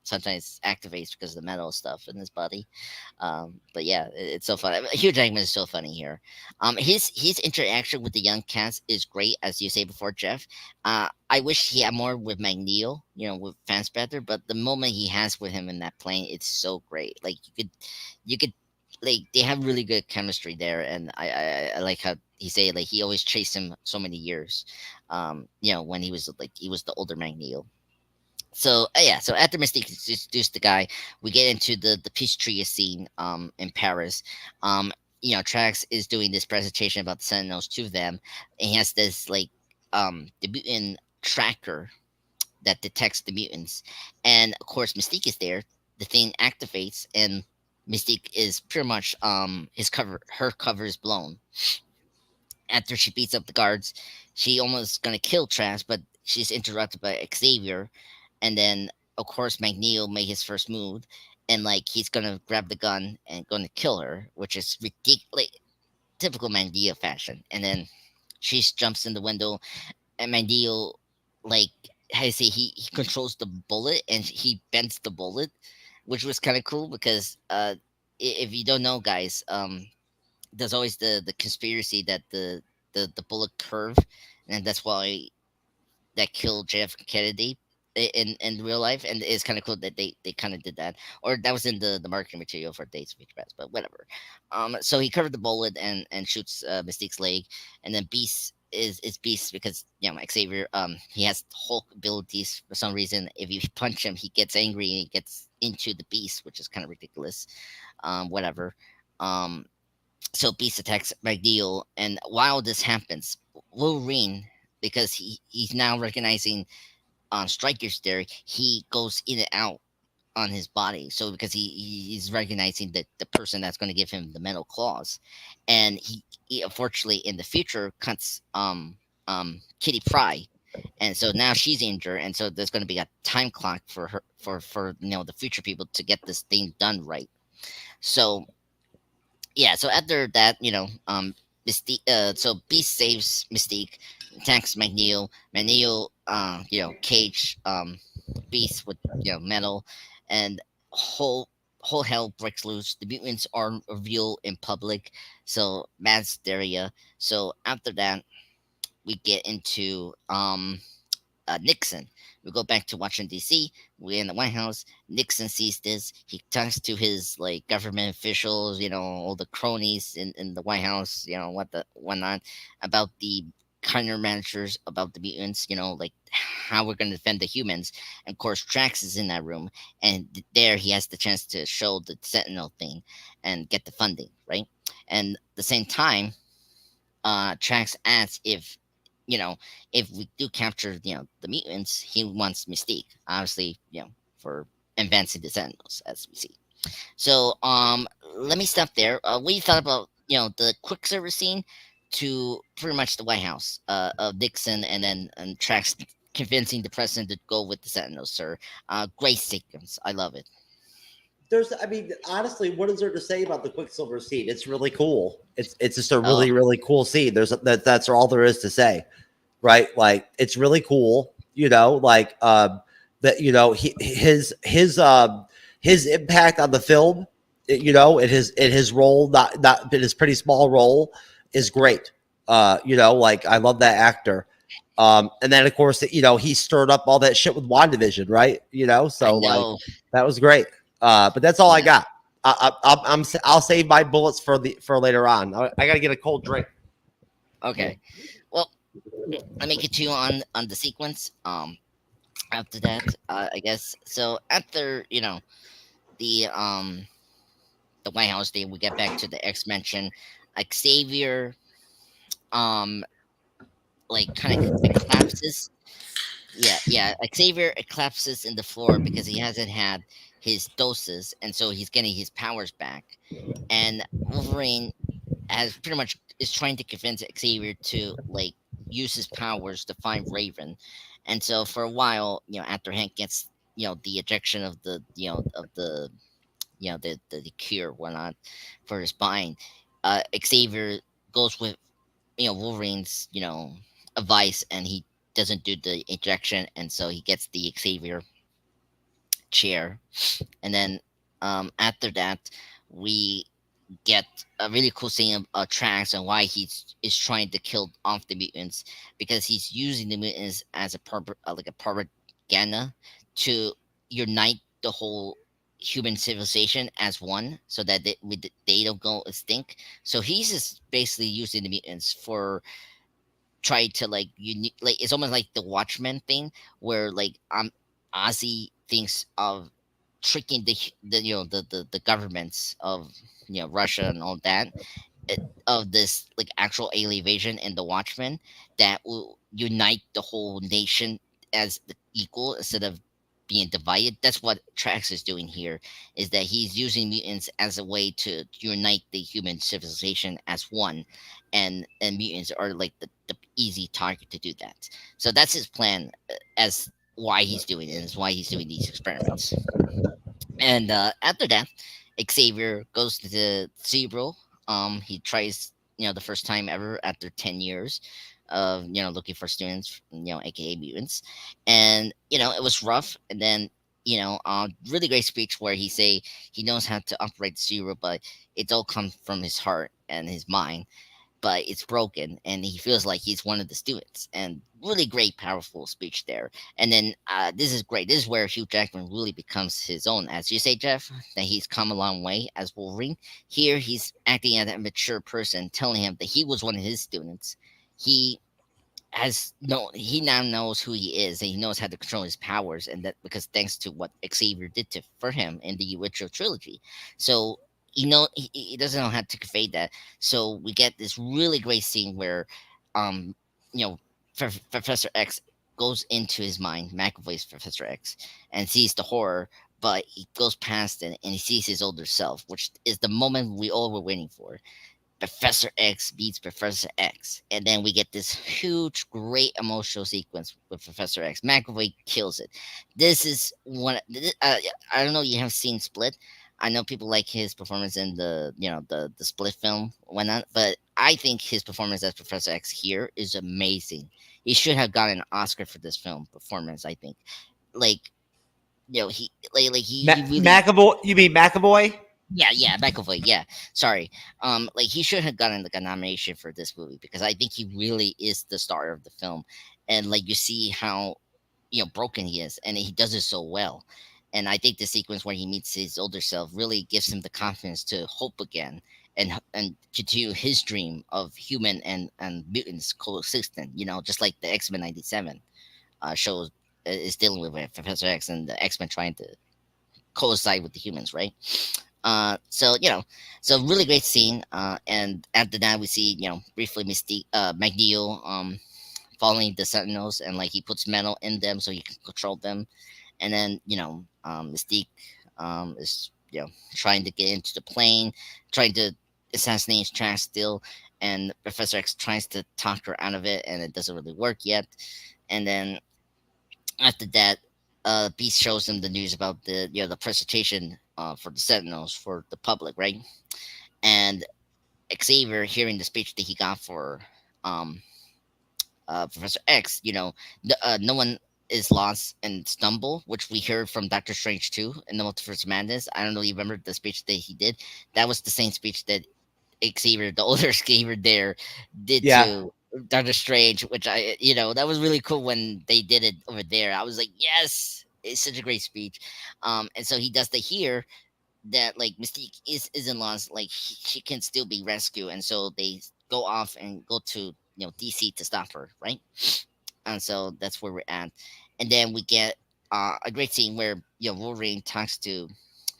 A: sometimes activates because of the metal stuff in his body. But yeah, it's so funny. Hugh Jackman is so funny here. His interaction with the young cast is great, as you say before, Jeff. I wish he had more with Magneto, with Fassbender, but the moment he has with him in that plane, it's so great. Like you could like they have really good chemistry there, and I like how he say like he always chased him so many years, when he was the older Magneto. So yeah, so after Mystique introduced the guy, we get into the Peachtree scene in Paris. Trax is doing this presentation about the Sentinels to them, and he has this the mutant tracker that detects the mutants, and of course Mystique is there. The thing activates, and Mystique is pretty much her cover is blown. After she beats up the guards, she almost gonna kill Trask, but she's interrupted by Xavier, and then of course Magneto made his first move, and he's gonna grab the gun and gonna kill her, which is ridiculous, typical Magneto fashion. And then she jumps in the window, and Magneto, like how you say, he controls the bullet and he bends the bullet, which was kind of cool because if you don't know, guys, there's always the conspiracy that the bullet curve, and that's why that killed JF Kennedy in real life, and it's kind of cool that they kind of did that, or that was in the marketing material for Days of Future Past, but whatever. So he covered the bullet and shoots Mystique's leg, and then Beast is Beast because Xavier he has Hulk abilities for some reason. If you punch him, he gets angry and he gets into the Beast, which is kind of ridiculous. Whatever. So Beast attacks Magneto, and while this happens, Wolverine, because he's now recognizing Stryker's there, he goes in and out on his body. So because he's recognizing that the person that's going to give him the metal claws, and he unfortunately in the future cuts Kitty Pryde, and so now she's injured, and so there's going to be a time clock for her for the future people to get this thing done right. So yeah, so after that, Mystique, so Beast saves Mystique, attacks Magneto. Magneto, cage Beast with metal, and whole hell breaks loose. The mutants are revealed in public, so mass hysteria. So after that, we get into Nixon. We go back to Washington D.C. We're in the White House. Nixon sees this. He talks to his government officials, all the cronies in the White House, whatnot, about the countermeasures, about the mutants, how we're going to defend the humans. And of course, Drax is in that room, and there he has the chance to show the Sentinel thing and get the funding, right? And at the same time, Drax asks if we do capture, the mutants, he wants Mystique, obviously, for advancing the Sentinels, as we see. So, let me stop there. What do you thought about, the Quicksilver scene to pretty much the White House, of Nixon and Trax convincing the president to go with the Sentinels, sir? Great sequence. I love it.
C: Honestly, what is there to say about the Quicksilver scene? It's really cool. It's just a really, really cool scene. That's all there is to say, right? Like, it's really cool, that, his impact on the film, in his role, not in his pretty small role, is great. I love that actor. And then of course, he stirred up all that shit with WandaVision, right? So that was great. But that's all I got. I'll save my bullets for later on. I gotta get a cold drink.
A: Okay. Well, let me get you on the sequence. After that, I guess. So after the White House day, we get back to the X-Mention. Xavier, kind of collapses. Yeah. Xavier collapses in the floor because he hasn't had his doses, and so he's getting his powers back. And Wolverine has pretty much is trying to convince Xavier to use his powers to find Raven. And so for a while, after Hank gets the ejection of the the cure whatnot for his spine, Xavier goes with Wolverine's advice, and he doesn't do the injection, and so he gets the Xavier chair. And then after that, we get a really cool scene of Trax and why is trying to kill off the mutants, because he's using the mutants as like a propaganda to unite the whole human civilization as one, so that they don't go extinct. So he's just basically using the mutants for try to like like it's almost like the Watchmen thing, where like Ozzy thinks of tricking the governments of Russia and all that, of this like actual alien invasion and the Watchmen that will unite the whole nation as the equal instead of being divided. That's what Trax is doing here, is that he's using mutants as a way to unite the human civilization as one, and mutants are like the easy target to do that. So that's his plan, as why he's doing it, is why he's doing these experiments. And after that, Xavier goes to the Zero. He tries, the first time ever after 10 years of looking for students, aka mutants, and it was rough. And then really great speech where he knows how to operate the Zero, but it's all comes from his heart and his mind, but it's broken, and he feels like he's one of the students. And really great, powerful speech there. And then this is great. This is where Hugh Jackman really becomes his own, as you say, Jeff, that he's come a long way as Wolverine. Here, he's acting as a mature person, telling him that he was one of his students. He now knows who he is, and he knows how to control his powers, and that because thanks to what Xavier did for him in the original trilogy. So he doesn't know how to convey that. So we get this really great scene where Professor X goes into his mind, McAvoy's Professor X, and sees the horror, but he goes past it and he sees his older self, which is the moment we all were waiting for. Professor X beats Professor X, and then we get this huge, great emotional sequence with Professor X. McAvoy kills it. This is one. I don't know. You have seen Split. I know people like his performance in the Split film, whatnot, but I think his performance as Professor X here is amazing. He should have gotten an Oscar for this film performance. I think, he really
C: McAvoy. You mean McAvoy?
A: Yeah, McAvoy. Yeah, sorry. He should have gotten like a nomination for this movie, because I think he really is the star of the film, and you see how broken he is, and he does it so well. And I think the sequence where he meets his older self really gives him the confidence to hope again and continue his dream of human and mutants coexisting. Just like the X-Men '97 show is dealing with Professor X and the X-Men trying to coincide with the humans, right? So really great scene. And after that, we see briefly Mystique, Magneto, following the Sentinels, and he puts metal in them so he can control them. And then Mystique is trying to get into the plane, trying to assassinate Trax still, and Professor X tries to talk her out of it, and it doesn't really work yet. And then after that, Beast shows him the news about the presentation for the Sentinels for the public, right? And Xavier, hearing the speech that he got for Professor X, no one is lost and stumble, which we heard from Doctor Strange too in the Multiverse of Madness. I don't know if you remember the speech that he did. That was the same speech that Xavier, the older Xavier there, did to Doctor Strange, which that was really cool when they did it over there. I was like, yes, it's such a great speech. And so he does the here that Mystique isn't lost, she can still be rescued, and so they go off and go to DC to stop her, right? And so that's where we're at. And then we get a great scene where Wolverine talks to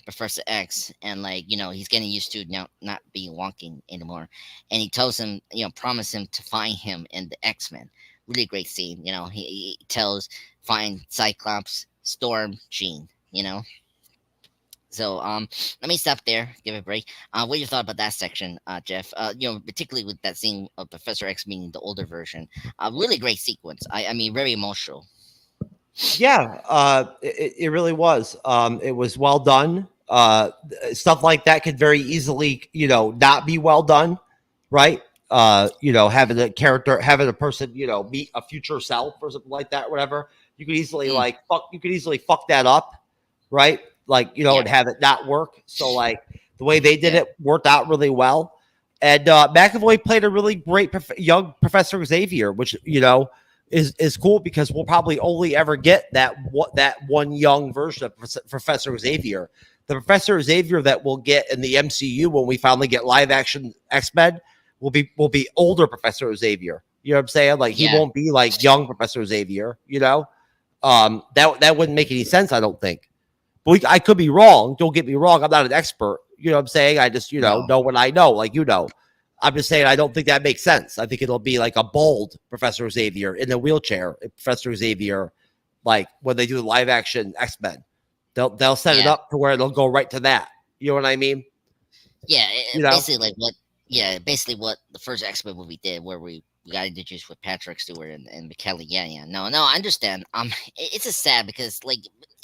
A: Professor X, and he's getting used to not being walking anymore, and he tells him, promise him to find him in the X-Men. Really great scene. He tells find Cyclops, Storm, Jean. So let me stop there, give it a break. What do you thought about that section, Jeff? Particularly with that scene of Professor X meeting the older version. Really great sequence. I mean, very emotional.
C: Yeah, it really was. It was well done. Stuff like that could very easily, not be well done, right? having having a person, meet a future self or something like that, or whatever. You could easily fuck that up, right? And have it not work. So like the way they did it worked out really well. And McAvoy played a really great young Professor Xavier, which is cool because we'll probably only ever get that one young version of Professor Xavier. The Professor Xavier that we'll get in the MCU when we finally get live action X-Men will be older Professor Xavier. You know what I'm saying? Like he won't be like young Professor Xavier. That wouldn't make any sense. I don't think. But I could be wrong. Don't get me wrong. I'm not an expert. You know what I'm saying? I just, know what I know, like I'm just saying I don't think that makes sense. I think it'll be like a bald Professor Xavier in a wheelchair. Professor Xavier, like when they do the live action X-Men, they'll set it up to where it'll go right to that. You know what I mean?
A: Yeah, basically basically what the first X-Men movie did, where we got introduced with Patrick Stewart and McKellen. Yeah. No, I understand. It's just sad because like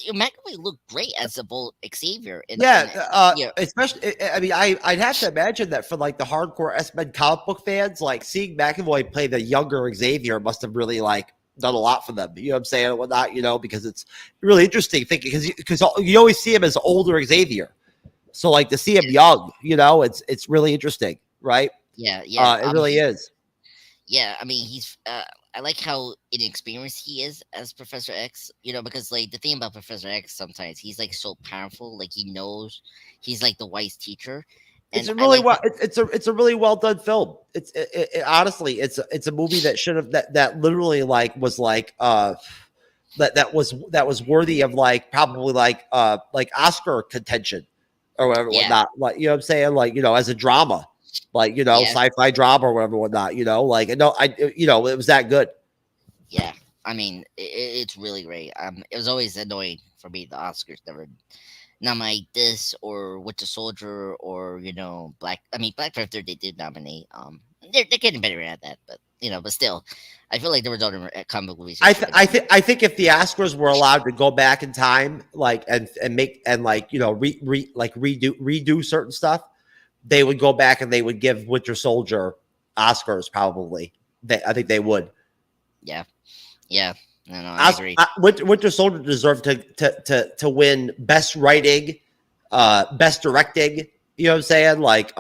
A: McAvoy looked great as a bold Xavier.
C: Especially, I mean, I'd have to imagine that for like the hardcore X-Men comic book fans, like seeing McAvoy play the younger Xavier must have really like done a lot for them. You know what I'm saying? And whatnot, because it's really interesting thinking because you always see him as older Xavier. So like to see him young, it's really interesting, right?
A: Yeah.
C: It really is.
A: Yeah, I mean, he's. I like how inexperienced he is as Professor X. Because like the thing about Professor X, sometimes he's like so powerful, like he knows he's like the wise teacher.
C: And it's a really well done film. Honestly, it's a movie that should have that literally like was like that was worthy of like probably like Oscar contention or whatever whatnot. Like you know what I'm saying, like as a drama. Like sci-fi drama or whatever, whatnot. It was that good.
A: Yeah, I mean, it's really great. It was always annoying for me the Oscars never nominate this or Winter Soldier or Black. I mean, Black Panther they did nominate. They're getting better at that, but but still, I feel like they were done at comic movies.
C: I think if the Oscars were allowed to go back in time, like and make and like redo certain stuff, they would go back and they would give Winter Soldier Oscars. Probably, I think they would.
A: Yeah. No, I agree.
C: Winter Soldier deserved to win Best Writing, Best Directing. You know what I'm saying? Like,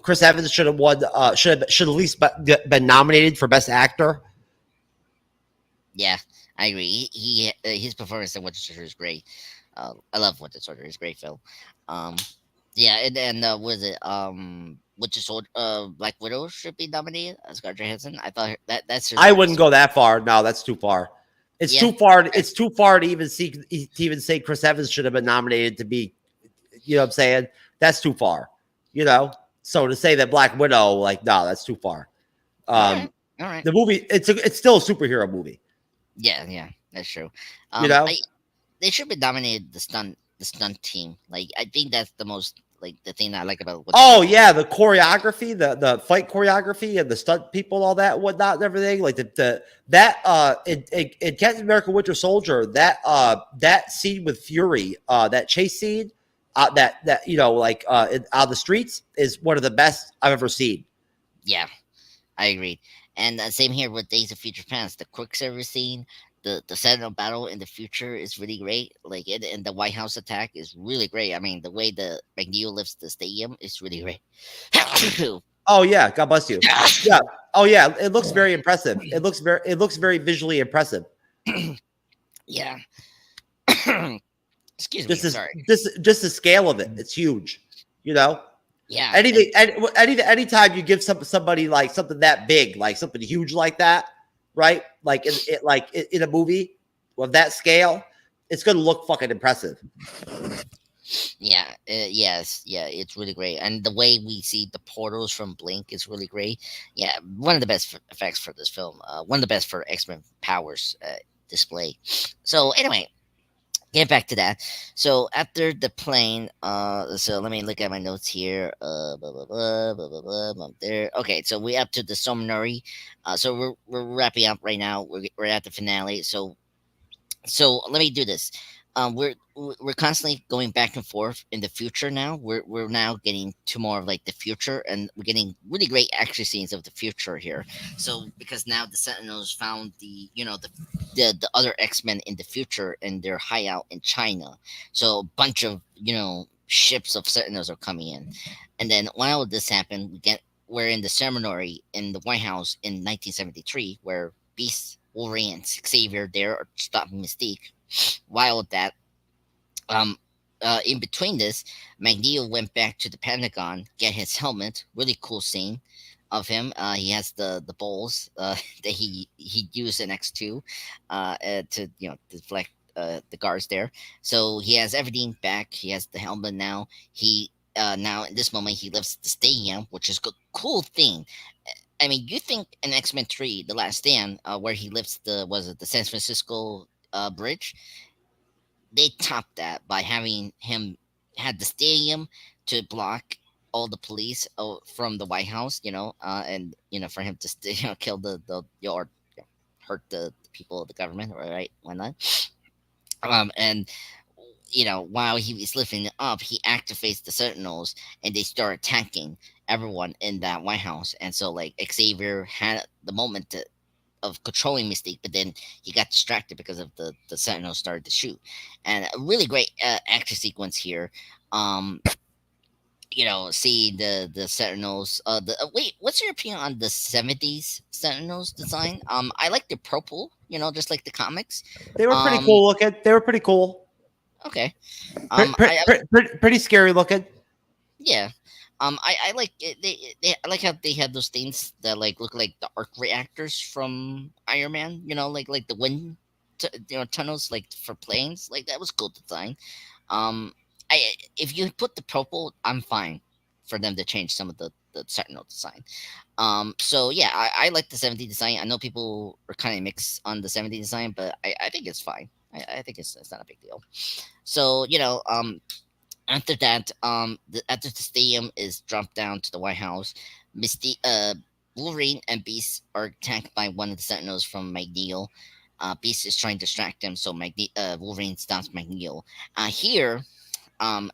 C: Chris Evans should have won. Should at least been nominated for Best Actor.
A: Yeah, I agree. His performance in Winter Soldier is great. I love Winter Soldier. It's a great film. Yeah, and was it Winter Soldier? Black Widow should be nominated as Scarlett Johansson. I thought that's.
C: I wouldn't go that far. No, that's too far. It's too far. It's too far to even say Chris Evans should have been nominated to be. You know what I'm saying? That's too far. So to say that Black Widow, like, no, that's too far.
A: All right.
C: The movie, it's still a superhero movie.
A: Yeah, that's true. They should be nominated the stunt team. Like, I think that's the most like the thing I like about.
C: The choreography, the fight choreography, and the stunt people, all that, whatnot, and everything. Like in Captain America: Winter Soldier, that scene with Fury, that chase scene, on the streets is one of the best I've ever seen.
A: Yeah, I agree. And same here with Days of Future Past. The Quicksilver scene, the Sentinel battle in the future is really great. Like, and the White House attack is really great. I mean, the way the Magneto lifts the stadium is really great.
C: Oh yeah, God bless you. Yeah. Oh yeah, it looks very impressive. It looks very visually impressive.
A: Yeah. Excuse me. Sorry.
C: Just the scale of it. It's huge.
A: Yeah.
C: Anytime you give somebody like something that big, like something huge like that, right? Like in a movie of that scale, it's gonna look fucking impressive.
A: Yeah. Yes. Yeah. It's really great, and the way we see the portals from Blink is really great. Yeah, one of the best effects for this film. One of the best for X-Men powers display. So anyway. Get back to that. So after the plane, so let me look at my notes here. Blah, blah, blah, blah, blah, blah, there. Okay, so we up to the summary. So we're wrapping up right now. We're at the finale. So let me do this. we're constantly going back and forth in the future now. We're now getting to more of like the future, and we're getting really great action scenes of the future here. So because now the Sentinels found the other X-Men in the future in their hideout in China. So a bunch of ships of Sentinels are coming in, and then while this happened, we're in the ceremony in the White House in 1973 where Beast, Wolverine, and Xavier there are stopping Mystique. While that, in between this, Magneto went back to the Pentagon, get his helmet. Really cool scene of him. He has the bowls that he used in X2 to deflect the guards there. So he has everything back. He has the helmet now. He now in this moment he lifts the stadium, which is a cool thing. I mean, you think in X-Men 3, The Last Stand, where he lifts the San Francisco bridge, they topped that by having him had the stadium to block all the police from the White House, and for him to kill the or hurt the people of the government, right? Why not? And while he was lifting it up, he activates the Sentinels, and they start attacking everyone in that White House. And so, like, Xavier had the moment of controlling Mystique, but then he got distracted because of the Sentinels started to shoot. And a really great action sequence here. See the Sentinels. Wait, what's your opinion on the '70s Sentinels design? I like the purple. Just like the comics.
C: They were pretty cool looking. They were pretty cool.
A: Okay.
C: Pretty scary looking.
A: Yeah. I like it. I like how they had those things that like look like the arc reactors from Iron Man. Like the wind, tunnels like for planes. Like that was cool design. If you put the purple, I'm fine for them to change some of the Sentinel design. So yeah, I like the '70s design. I know people are kind of mixed on the '70s design, but I think it's fine. I think it's not a big deal. So after that, after the stadium is dropped down to the White House, Wolverine and Beast are attacked by one of the Sentinels from Magneto. Beast is trying to distract them, so Wolverine stops Magneto. Here,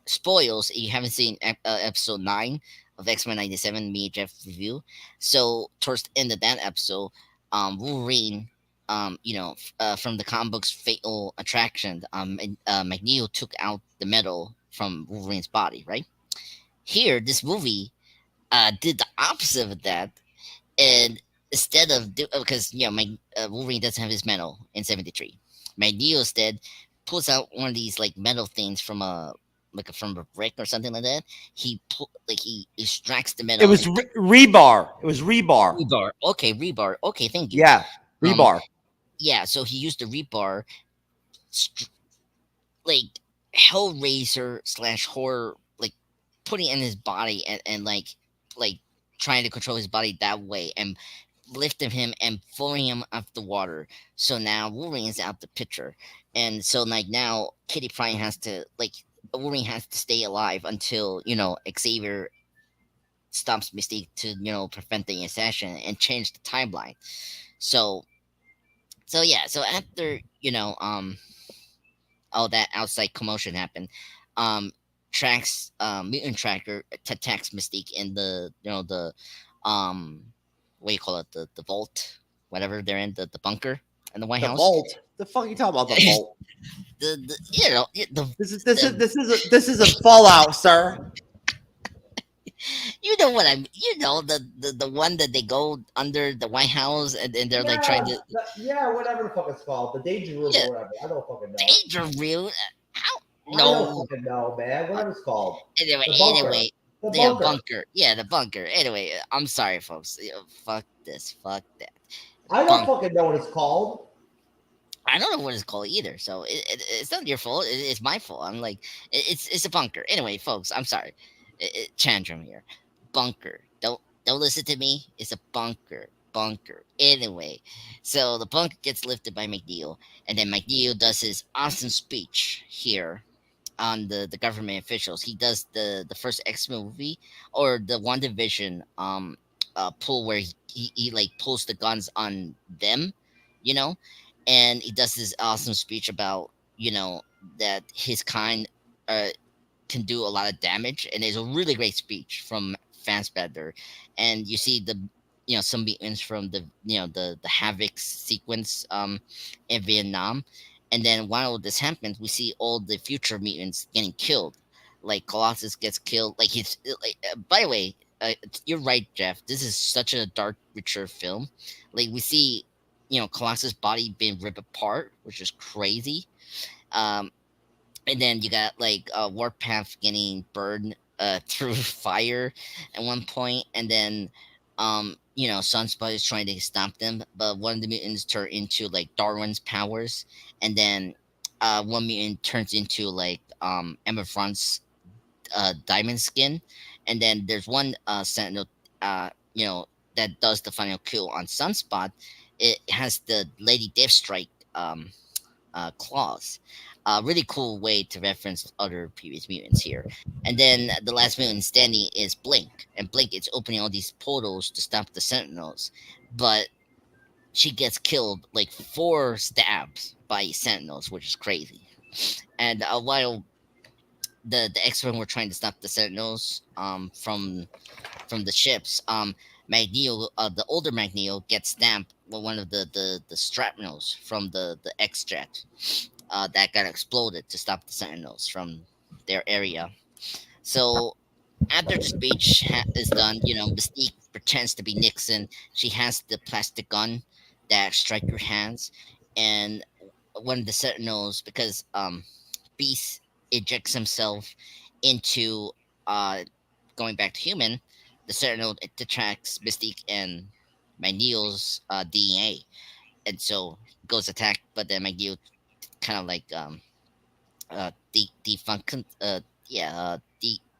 A: spoils, you haven't seen episode 9 of X-Men 97, me and Jeff review. So towards the end of that episode, Wolverine, from the comic book's Fatal Attraction, Magneto took out the metal from Wolverine's body, right? Here, this movie did the opposite of that, and instead of because Wolverine doesn't have his metal in '73, Magneto instead pulls out one of these like metal things from a brick or something like that. He extracts the metal.
C: It was rebar. It was rebar.
A: Rebar. Okay, rebar. Okay, thank you.
C: Yeah, rebar.
A: Yeah, so he used the rebar, like Hellraiser / horror, like putting in his body and like trying to control his body that way and lifting him and throwing him off the water. So now Wolverine's out the picture, and so like now Kitty Pryde has to Wolverine has to stay alive until Xavier stops Mystique to prevent the assassin and change the timeline. So yeah, so after all that outside commotion happened, mutant tracker attacks Mystique in the what do you call it, the vault, whatever they're in, the bunker in the White House.
C: Vault. The fuck you talking about? The vault. This is a Fallout, sir.
A: You know what I mean? The one that they go under the White House and they're like trying to
B: whatever the fuck it's called, the danger room or whatever. I don't fucking know.
A: Danger room? How?
B: I don't fucking know, man. Whatever it's called.
A: Anyway,
B: the
A: bunker. Yeah, the bunker. Anyway, I'm sorry, folks. Fuck this. Fuck that.
B: I don't fucking know what it's called.
A: I don't know what it's called either. So it's not your fault. It's my fault. I'm like, it's a bunker. Anyway, folks, I'm sorry. Chandram here. Bunker. Don't listen to me. It's a bunker. Anyway, so the bunker gets lifted by McNeil, and then McNeil does his awesome speech here on the government officials. He does the first X-Men movie or the WandaVision pull where he like pulls the guns on them, and he does this awesome speech about you know, that his kind uh, can do a lot of damage, and there's a really great speech from Fassbender, and you see the some mutants from the the Havoc sequence in Vietnam, and then while this happens, we see all the future mutants getting killed, like Colossus gets killed, like he's like. By the way, you're right, Jeff. This is such a dark, mature film. Like we see, Colossus' body being ripped apart, which is crazy. Um, and then you got like Warpath getting burned through fire at one point, and then Sunspot is trying to stop them, but one of the mutants turn into like Darwin's powers, and then one mutant turns into like Emma Front's diamond skin, and then there's one Sentinel, that does the final kill on Sunspot. It has the Lady Deathstrike claws. Really cool way to reference other previous mutants here. And then the last mutant standing is Blink, and Blink is opening all these portals to stop the Sentinels, but she gets killed like 4 stabs by Sentinels, which is crazy. And while the X-Men were trying to stop the Sentinels from the ships, Magneto, the older Magneto, gets stamped with one of the shrapnels from the X-Jet that got exploded to stop the Sentinels from their area. So after the speech is done, Mystique pretends to be Nixon. She has the plastic gun that strike your hands, and one of the Sentinels, because Beast ejects himself into going back to human, the Sentinel detects Mystique and Magneto's DNA, and so goes attack, but then Magneto kind of like defunct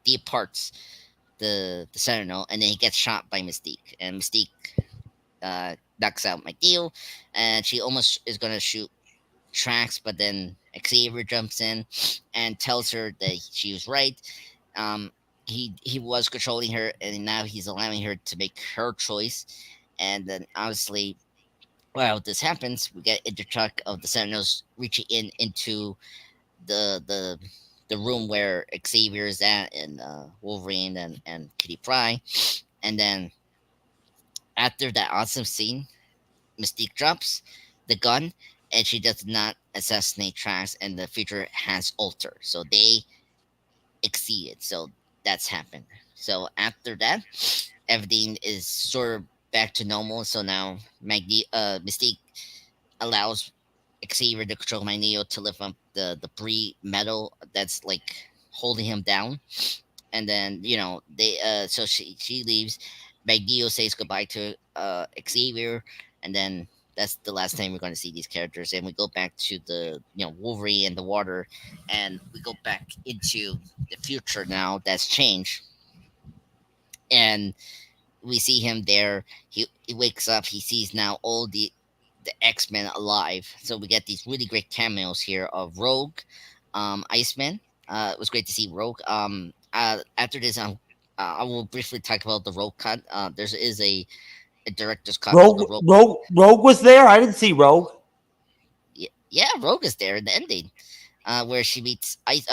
A: departs the Sentinel, and then he gets shot by Mystique, and Mystique knocks out Magneto, and she almost is gonna shoot Tracks, but then Xavier jumps in and tells her that she was right. He was controlling her, and now he's allowing her to make her choice. And then obviously, while this happens, we get intertalk of the Sentinels reaching into the the room where Xavier is at, and Wolverine and Kitty Pryde. And then after that awesome scene, Mystique drops the gun, and she does not assassinate Trax, and the future has altered. So they exceeded. So that's happened. So after that, everything is sort of back to normal. So now Mystique allows Xavier to control Magneto to lift up the debris metal that's like holding him down. And then they so she leaves. Magneto says goodbye to Xavier, and then that's the last time we're going to see these characters. And we go back to the Wolverine and the water, and we go back into the future now. That's changed, and we see him there. He wakes up. He sees now all the X-Men alive. So we get these really great cameos here of Rogue, Iceman. It was great to see Rogue. After this, I will briefly talk about the Rogue cut. There is a director's cut.
C: Rogue was there. I didn't see Rogue.
A: Yeah, Rogue is there in the ending, where she meets Ice.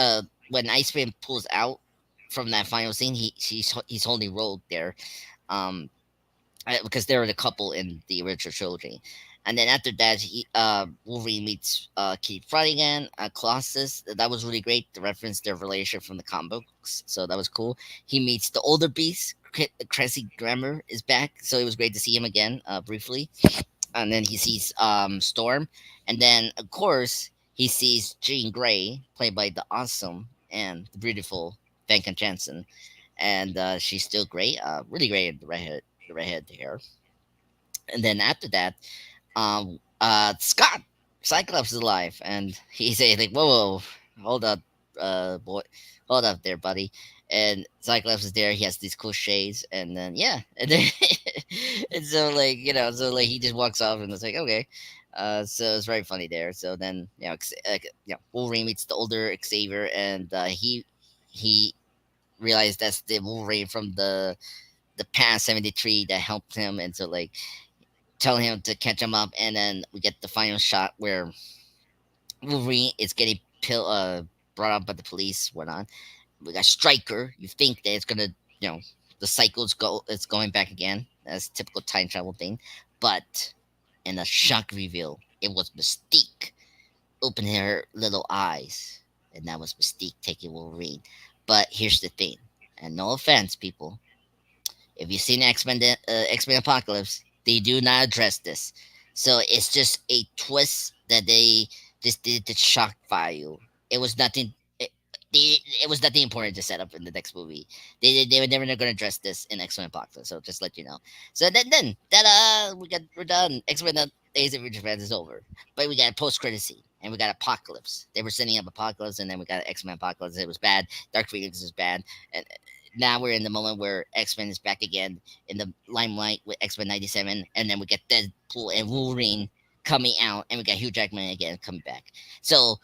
A: When Iceman pulls out from that final scene, he's holding Rogue there, because they're the couple in the original trilogy. And then after that, Wolverine meets Kitty Pryde again, Colossus. That was really great to reference their relationship from the comic books. So that was cool. He meets the older Beast. Cressy Grammer is back, so it was great to see him again, briefly. And then he sees Storm, and then of course he sees Jean Grey, played by the awesome and the beautiful Famke Janssen, and she's still great, really great in the redhead hair. And then after that, Scott Cyclops is alive, and he's saying like, "Whoa, hold up, boy, hold up there, buddy." And Cyclops is there. He has these cool shades, and then and then and so like he just walks off, and it's like okay, so it's very funny there. So then Wolverine meets the older Xavier, and he realized that's the Wolverine from the past 73 that helped him, and so like telling him to catch him up. And then we get the final shot where Wolverine is getting brought up by the police, whatnot. We got Stryker. You think that it's gonna, you know, the cycles it's going back again. That's typical time travel thing. But in a shock reveal, it was Mystique opening her little eyes, and that was Mystique taking Wolverine. But here's the thing, and no offense, people, if you've seen X Men Apocalypse, they do not address this. So it's just a twist that they just did to shock value. It was nothing. It was nothing important to set up in the next movie. They were never going to address this in X Men Apocalypse. So just let you know. So then that we're done. X Men Days of Future Past is over. But we got a post credit scene and we got Apocalypse. They were setting up Apocalypse and then we got X Men Apocalypse. It was bad. Dark Phoenix is bad. And now we're in the moment where X Men is back again in the limelight with X Men '97, and then we get Deadpool and Wolverine coming out, and we got Hugh Jackman again coming back. So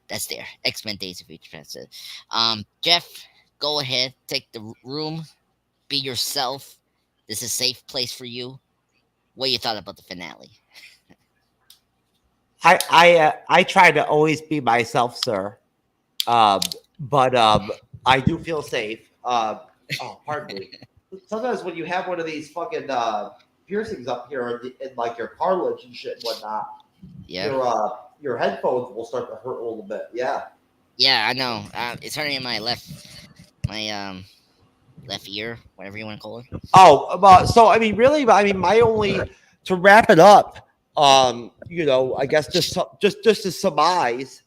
A: that's there. X Men Days of Future Past. Jeff, go ahead, take the room, be yourself. This is a safe place for you. What you thought about the finale?
C: I try to always be myself, sir. But I do feel safe. Oh, pardon me. Sometimes when you have one of these fucking piercings up here in like your cartilage and shit and whatnot,
A: yeah,
C: your headphones will start to hurt a little bit. Yeah.
A: Yeah, I know. It's hurting in my left ear, whatever you want to call it.
C: Oh, so I mean, really, my only to wrap it up. You know, I guess just to surmise,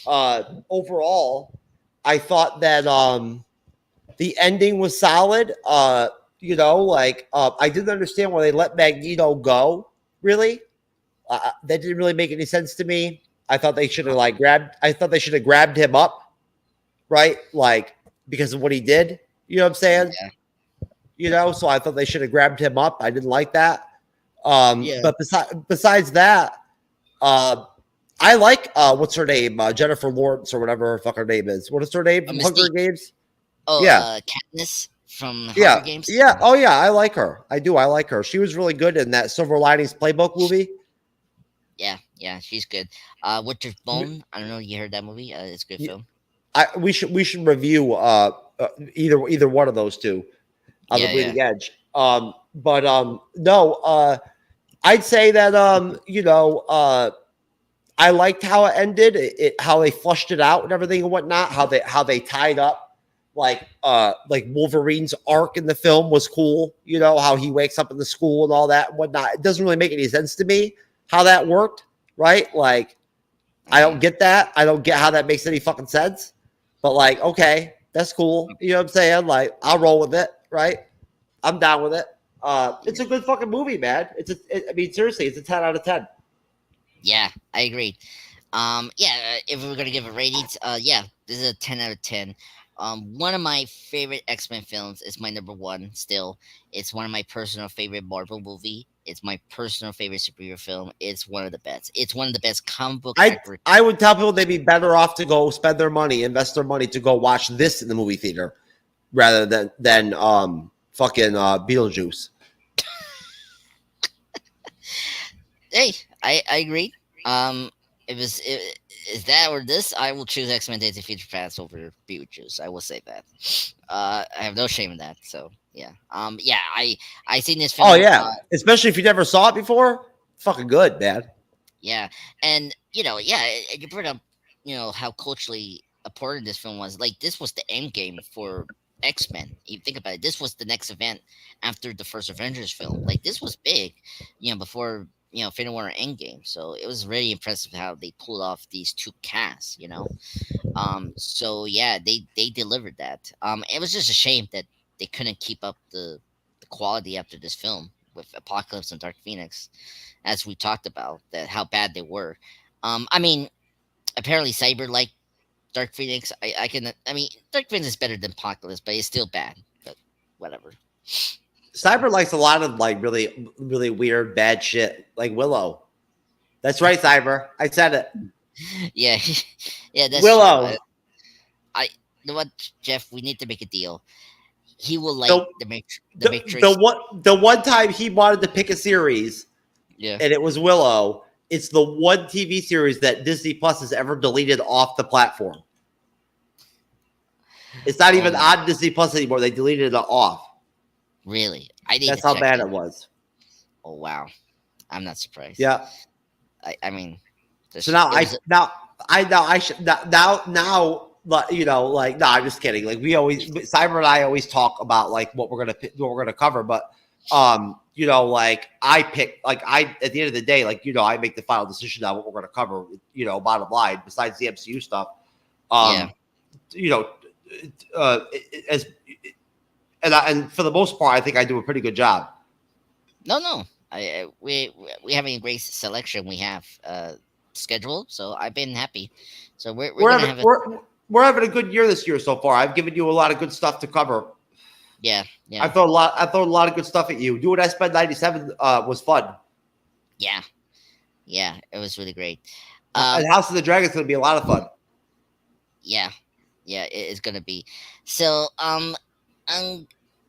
C: overall, I thought that the ending was solid. You know, like I didn't understand why they let Magneto go. Really, that didn't really make any sense to me. I thought they should have grabbed him up, right? Like because of what he did. You know what I'm saying?
A: Yeah.
C: You know, so I thought they should have grabbed him up. I didn't like that. But besides that, I like what's her name, Jennifer Lawrence or whatever her fuck her name is. What is her name from Hunger Games?
A: Oh, yeah, Katniss from Hunger Games.
C: Yeah. Oh yeah, I like her. I do. I like her. She was really good in that Silver Linings Playbook movie.
A: Yeah, she's good. Winter's Bone. I don't know. You heard that movie? It's a good film.
C: We should review either one of those two on the Bleeding Edge. No. I'd say that you know, I liked how it ended, how they flushed it out and everything and whatnot. How they tied up like Wolverine's arc in the film was cool. You know how he wakes up in the school and all that and whatnot. It doesn't really make any sense to me how that worked, right? Like I don't get that. I don't get how that makes any fucking sense. But like, okay, that's cool. You know what I'm saying? Like I'll roll with it, right? I'm down with it. It's a good fucking movie, man. I mean, seriously, it's a 10 out of 10.
A: Yeah, I agree. If we were gonna give it ratings, this is a 10 out of 10. One of my favorite X-Men films is my number one still. It's one of my personal favorite Marvel movie. It's my personal favorite superhero film. It's one of the best. It's one of the best comic book.
C: I would tell people they'd be better off to go spend their money, invest their money to go watch this in the movie theater rather than fucking Beetlejuice.
A: Hey, I agree. Is that or this, I will choose X-Men Days of Future Past over Beetlejuice. I will say that. I have no shame in that. So yeah. I seen this film.
C: Oh yeah, especially if you never saw it before. Fucking good, man.
A: Yeah, and you bring up, how culturally important this film was. Like this was the end game for X-Men. You think about it. This was the next event after the first Avengers film. Like this was big, before Infinity War Endgame. So it was really impressive how they pulled off these two casts. So yeah, they delivered that. It was just a shame that they couldn't keep up the quality after this film with Apocalypse and Dark Phoenix, as we talked about that how bad they were. I mean, apparently Cyber liked Dark Phoenix. Dark Phoenix is better than Apocalypse, but it's still bad. But whatever.
C: Cyber likes a lot of like really, really weird, bad shit, like Willow. That's right, Cyber. I said it.
A: Yeah, that's
C: Willow.
A: True. You know what, Jeff? We need to make a deal. He will like the Matrix.
C: The one time he wanted to pick a series,
A: yeah,
C: and it was Willow. It's the one TV series that Disney Plus has ever deleted off the platform. It's not even on Disney Plus anymore. They deleted it off.
A: Really? I need
C: That's
A: to
C: how
A: check
C: bad
A: that.
C: it was.
A: Oh wow, I'm not surprised.
C: Yeah.
A: I mean,
C: So now I'm just kidding. Like Cyber and I always talk about like what we're gonna cover, but like I pick, like at the end of the day, like I make the final decision on what we're gonna cover. Bottom line, besides the MCU stuff, and for the most part, I think I do a pretty good job.
A: No. We have a great selection. We have scheduled, so I've been happy. So we're
C: having a good year this year so far. I've given you a lot of good stuff to cover.
A: Yeah.
C: I throw a lot of good stuff at you. Doing S-Men 97 was fun.
A: Yeah, it was really great.
C: And House of the Dragon is going to be a lot of fun.
A: Yeah, it's gonna be. So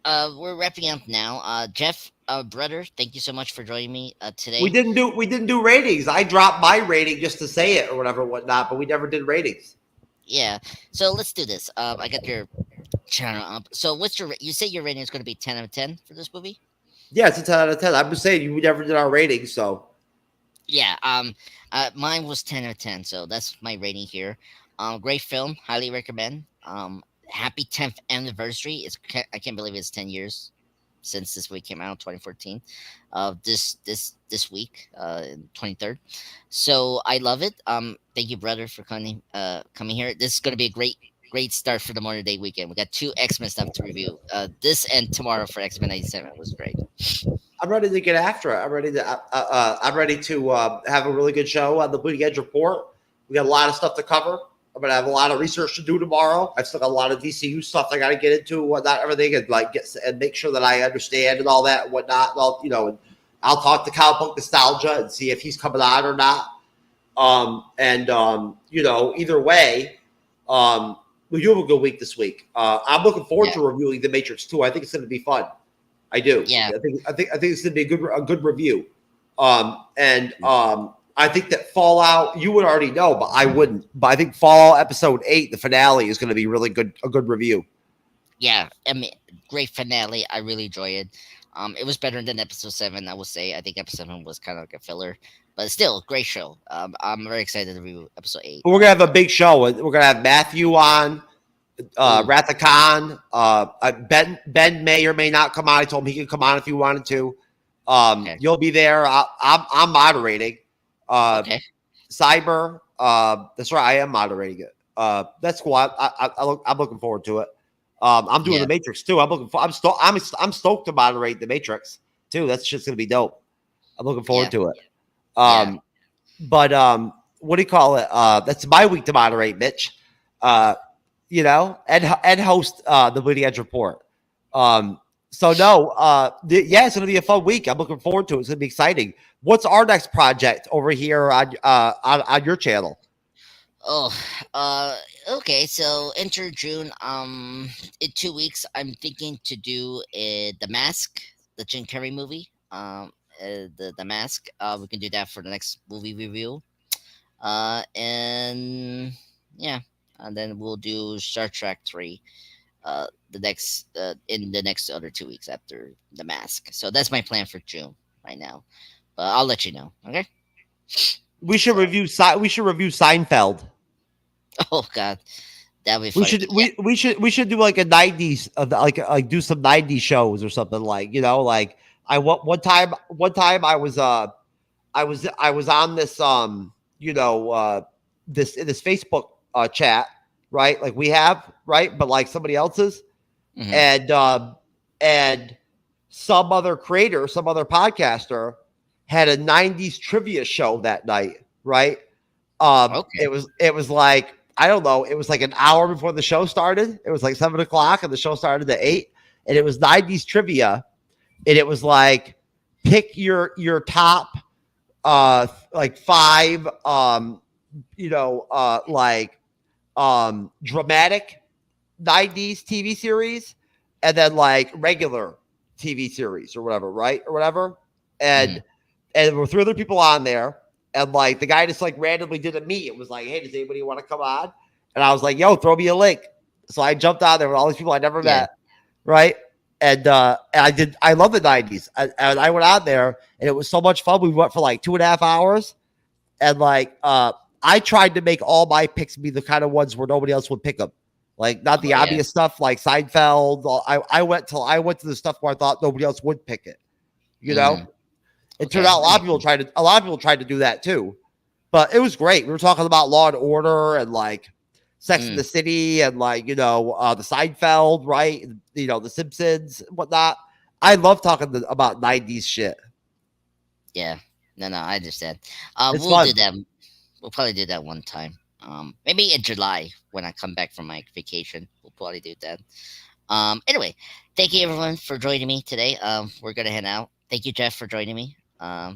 A: we're wrapping up now. Jeff, brother, thank you so much for joining me today.
C: We didn't do ratings. I dropped my rating just to say it or whatnot, but we never did ratings.
A: Yeah, so let's do this. I got your channel up. So what's you say your rating is going to be 10 out of 10 for this movie?
C: Yeah, it's a 10 out of 10. I'm just saying we never did our ratings, so
A: yeah. Mine was 10 out of 10, so that's my rating here. Great film, highly recommend. Happy 10th anniversary. I can't believe it's 10 years since this week came out, 2014. This week, 23rd. So I love it. Thank you, brother, for coming here. This is going to be a great start for the Memorial Day weekend. We got 2 X-Men stuff to review. This and tomorrow for X-Men 97 was great.
C: I'm ready to get after it. I'm ready to have a really good show on the Bleeding Edge Report. We got a lot of stuff to cover. I'm gonna have a lot of research to do tomorrow. I've still got a lot of DCU stuff I got to get into, whatnot, everything, and and make sure that I understand and all that, and whatnot. And and I'll talk to Comic Book Nostalgia and see if he's coming on or not. Either way, we do have a good week this week. I'm looking forward to reviewing The Matrix 2. I think it's going to be fun. I do. Yeah. I think it's going to be a good review. I think that Fallout, you would already know, but I wouldn't. But I think Fallout Episode 8, the finale, is going to be really good. A good review. Yeah,
A: I mean, great finale. I really enjoy it. It was better than Episode 7, I would say. I think Episode 7 was kind of like a filler, but still, great show. I'm very excited to review Episode 8.
C: But we're gonna have a big show. We're gonna have Matthew on, Wrath of Khan. Ben may or may not come on. I told him he could come on if he wanted to. Okay. You'll be there. I'm moderating. Okay. Cyber. That's right. I am moderating it. That's cool. I'm looking forward to it. I'm doing The Matrix too. I'm stoked to moderate The Matrix too. That's just gonna be dope. I'm looking forward to it. But what do you call it? That's my week to moderate, Mitch. And host the Bleeding Edge Report. It's gonna be a fun week. I'm looking forward to it. It's gonna be exciting. What's our next project over here on your channel?
A: Okay. So enter June. In 2 weeks, I'm thinking to do The Mask, the Jim Carrey movie. The Mask. We can do that for the next movie review. And then we'll do Star Trek 3. In the next other 2 weeks after The Mask. So that's my plan for June right now. But I'll let you know. Okay.
C: We should review Seinfeld.
A: Oh God, that'd be funny.
C: We should do like a 90s like do some 90s shows or something like one time I was on this this Facebook chat, right? Like we have, right? But like somebody else's. Mm-hmm. And some other creator, some other podcaster had a 90s trivia show that night, right? Okay. It was like, I don't know, it was like an hour before the show started. It was like 7:00 and the show started at 8, and it was 90s trivia. And it was like, pick your top like 5 dramatic 90s TV series, and then like regular TV series or whatever, right? Or whatever. And there were 3 other people on there, And like the guy just like randomly did a meet. It was like, hey, does anybody want to come on? And I was like, yo, throw me a link. So I jumped on there with all these people I never met, right? And I love the 90s. And I went out there, and it was so much fun. We went for like 2.5 hours, and like I tried to make all my picks be the kind of ones where nobody else would pick them, like not the obvious stuff like Seinfeld. I went to the stuff where I thought nobody else would pick it. You know, it turned out a lot of people tried to do that too, but it was great. We were talking about Law and Order and like Sex in the City and like, the Seinfeld, right? The Simpsons and whatnot. I love talking about 90s shit.
A: Yeah. No, I understand.
C: It's
A: We'll
C: fun.
A: do that. We'll probably do that one time. Maybe in July when I come back from my vacation. We'll probably do that. Anyway, thank you everyone for joining me today. We're gonna head out. Thank you, Jeff, for joining me. Have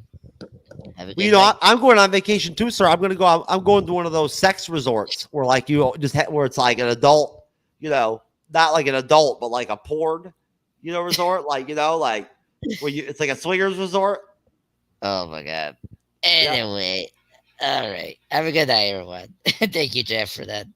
A: a good night.
C: I'm going on vacation too, sir. I'm going to one of those sex resorts where like where it's like an adult, not like an adult, but like a porn, resort, like, like where it's like a swingers resort.
A: Oh my God. Anyway, all right. Have a good night, everyone. Thank you, Jeff, for that.